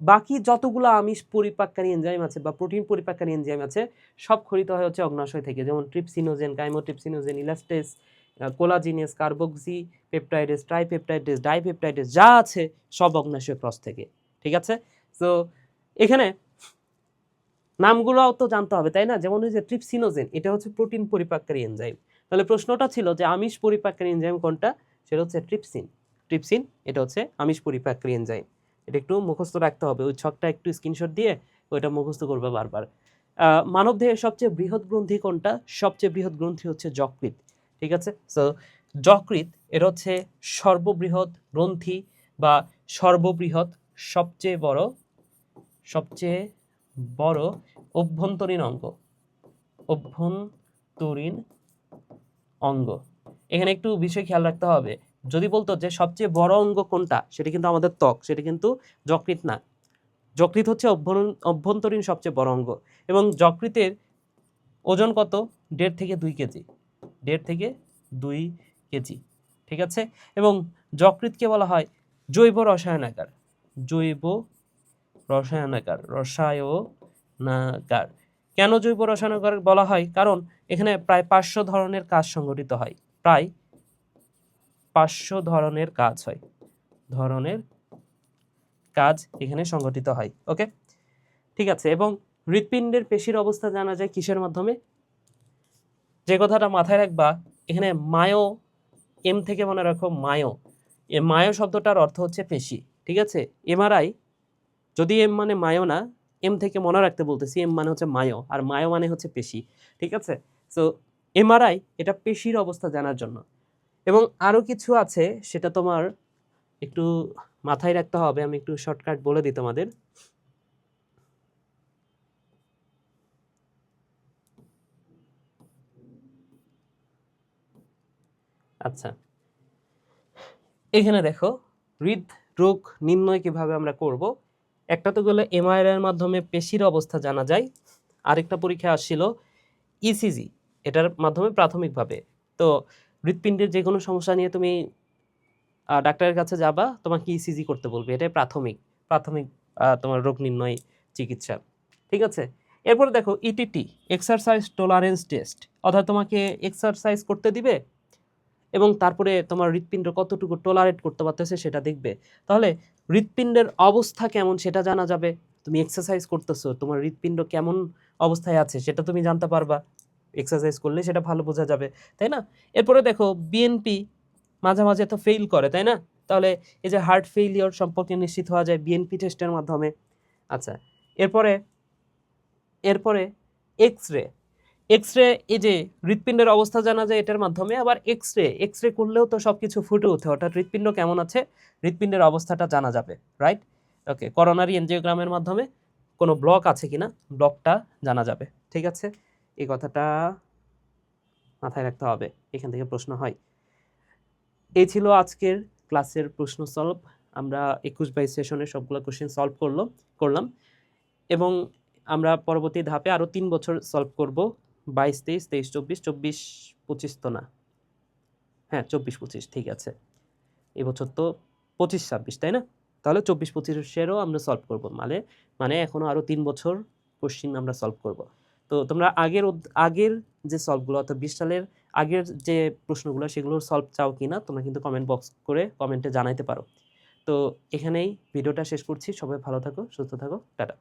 বাকি যতগুলো আমিষ পরিপাককারী এনজাইম আছে বা প্রোটিন পরিপাককারী এনজাইম আছে সব খরিত হয় হচ্ছে অগ্নাশয় থেকে, যেমন trypsinogen, chymotrypsinogen, ইলাস্টেজ, collagenase, carboxy peptidase, ট্রাইপেপটাইডেজ, dipeptidase যা আছে সব অগ্নাশয় ক্রস থেকে। ঠিক আছে, তো এখানে নামগুলোও তো জানতে হবে, তাই না? যেমন ওই যে ট্রিপসিনোজেন, এটা হচ্ছে প্রোটিন পরিপাককারী এনজাইম। তাহলে প্রশ্নটা ছিল যে আমিষ পরিপাককারী এনজাইম কোনটা, সেটা হচ্ছে ট্রিপসিন, এটা হচ্ছে আমিষ পরিপাককারী এনজাইম। এটা একটু মুখস্থ রাখতে হবে, ওই ছকটা একটু স্ক্রিনশট দিয়ে ওইটা মুখস্থ করবে বারবার। মানবদেহের সবচেয়ে বৃহৎ গ্রন্থি কোনটা? সবচেয়ে বৃহৎ গ্রন্থি হচ্ছে যকৃৎ। ঠিক আছে, সো যকৃৎ এটা হচ্ছে সর্ববৃহৎ গ্রন্থি বা সর্ববৃহৎ সবচেয়ে বড় অভ্যন্তরীণ অঙ্গ। এখানে একটু বিষয় খেয়াল রাখতে হবে, যদি বলতো যে সবচেয়ে বড় অঙ্গ কোনটা, সেটা কিন্তু আমাদের ত্বক, সেটা কিন্তু যকৃৎ না। যকৃৎ হচ্ছে অভ্যন্তরীণ সবচেয়ে বড় অঙ্গ, এবং যকৃতের ওজন কত? 1.5 থেকে 2 কেজি, 1.5 থেকে 2 কেজি। ঠিক আছে, এবং যকৃৎকে বলা হয় জৈব রসায়নাগার। কেন জৈব রসায়নাগার বলা হয়? কারণ এখানে প্রায় 500 ধরনের কাজ সংগঠিত হয়, প্রায় 500 ধরনের কাজ এখানে সংগঠিত হয়। ওকে, ঠিক আছে, এবং হৃৎপিণ্ডের পেশির অবস্থা জানা যায় কিসের মাধ্যমে? যে কথাটা মাথায় রাখবা, এখানে মায়ো, এম থেকে মনে রাখো মায়ো, এই মায়ো শব্দটার অর্থ হচ্ছে পেশি। ঠিক আছে, এমআরআই, যদি এম মানে মায়ো না, এম থেকে মনে রাখতে বলতেছি, এম মানে হচ্ছে মায়ো, আর মায়ো মানে হচ্ছে পেশি। ঠিক আছে, সো এমআরআই এটা পেশির অবস্থা জানার জন্য। এবং আরও কিছু আছে, সেটা তোমার একটু মাথায় রাখতে হবে, আমি একটু শর্টকাট বলে দিই তোমাদের। আচ্ছা, এখানে দেখো হৃদরোগ নির্ণয় কিভাবে আমরা করব। একটা তো গেলে এমআরআই এর মাধ্যমে পেশির অবস্থা জানা যায়, আরেকটা পরীক্ষা আসছিল ইসিজি, এটার মাধ্যমে প্রাথমিকভাবে। তো হৃৎপিণ্ডের যে কোনো সমস্যা নিয়ে তুমি ডাক্তারের কাছে যাবা, তোমাকে ইসিজি করতে বলবে, এটাই প্রাথমিক তোমার রোগ নির্ণয় চিকিৎসা। ঠিক আছে, এরপরে দেখো ইটিটি, এক্সারসাইজ টলারেন্স টেস্ট, অর্থাৎ তোমাকে এক্সারসাইজ করতে দিবে এবং তারপরে তোমার হৃৎপিণ্ড কতটুকু টলারেট করতে পারতেছে সেটা দেখবে। তাহলে হৃৎপিণ্ডের অবস্থা কেমন সেটা জানা যাবে। তুমি এক্সারসাইজ করতেছো, তোমার হৃৎপিণ্ড কেমন অবস্থায় আছে সেটা তুমি জানতে পারবা, এক্সারসাইজ করলে সেটা ভালো বোঝা যাবে, তাই না? এরপরে দেখো বিএনপি মাঝে মাঝে তো ফেইল করে, তাই না? তাহলে এই যে হার্ট ফেইলিওর সম্পর্কে নিশ্চিত হওয়া যায় বিএনপি টেস্টের মাধ্যমে। আচ্ছা, এরপরে এক্সরে, এই যে হৃৎপিণ্ডের অবস্থা জানা যায় এটার মাধ্যমে। আবার এক্সরে করলেও তো সবকিছু ফুটে ওঠে, অর্থাৎ হৃৎপিণ্ড কেমন আছে, হৃৎপিণ্ডের অবস্থাটা জানা যাবে, রাইট? ওকে, করোনারি এনজিওগ্রামের মাধ্যমে কোনো ব্লক আছে কিনা, ব্লকটা জানা যাবে। ঠিক আছে, এই কথাটা মাথায় রাখতে হবে, এখান থেকে প্রশ্ন হয়। এই ছিল আজকের ক্লাসের প্রশ্ন সলভ। আমরা 21-22 সেশনের সবগুলো কোশ্চেন সলভ করলাম, এবং আমরা পরবর্তী ধাপে আরও 3 বছর সলভ করব, 22-23, 23-24, 24-25 তো না, হ্যাঁ 24-25, ঠিক আছে, এবছর তো 25-26, তাই না? তাহলে 24-25-এরও আমরা সলভ করব, মানে এখনও আরও 3 বছর কোশ্চেন আমরা সলভ করব। তো তোমরা আগের যে সলভগুলো, অর্থাৎ 20 সালের আগের যে প্রশ্নগুলো, সেগুলোর সলভ চাও কিনা তোমরা কিন্তু কমেন্ট বক্স করে কমেন্টে জানাইতে পারো। তো এখানেই ভিডিওটা শেষ করছি, সবাই ভালো থাকো, সুস্থ থাকো, টাটা।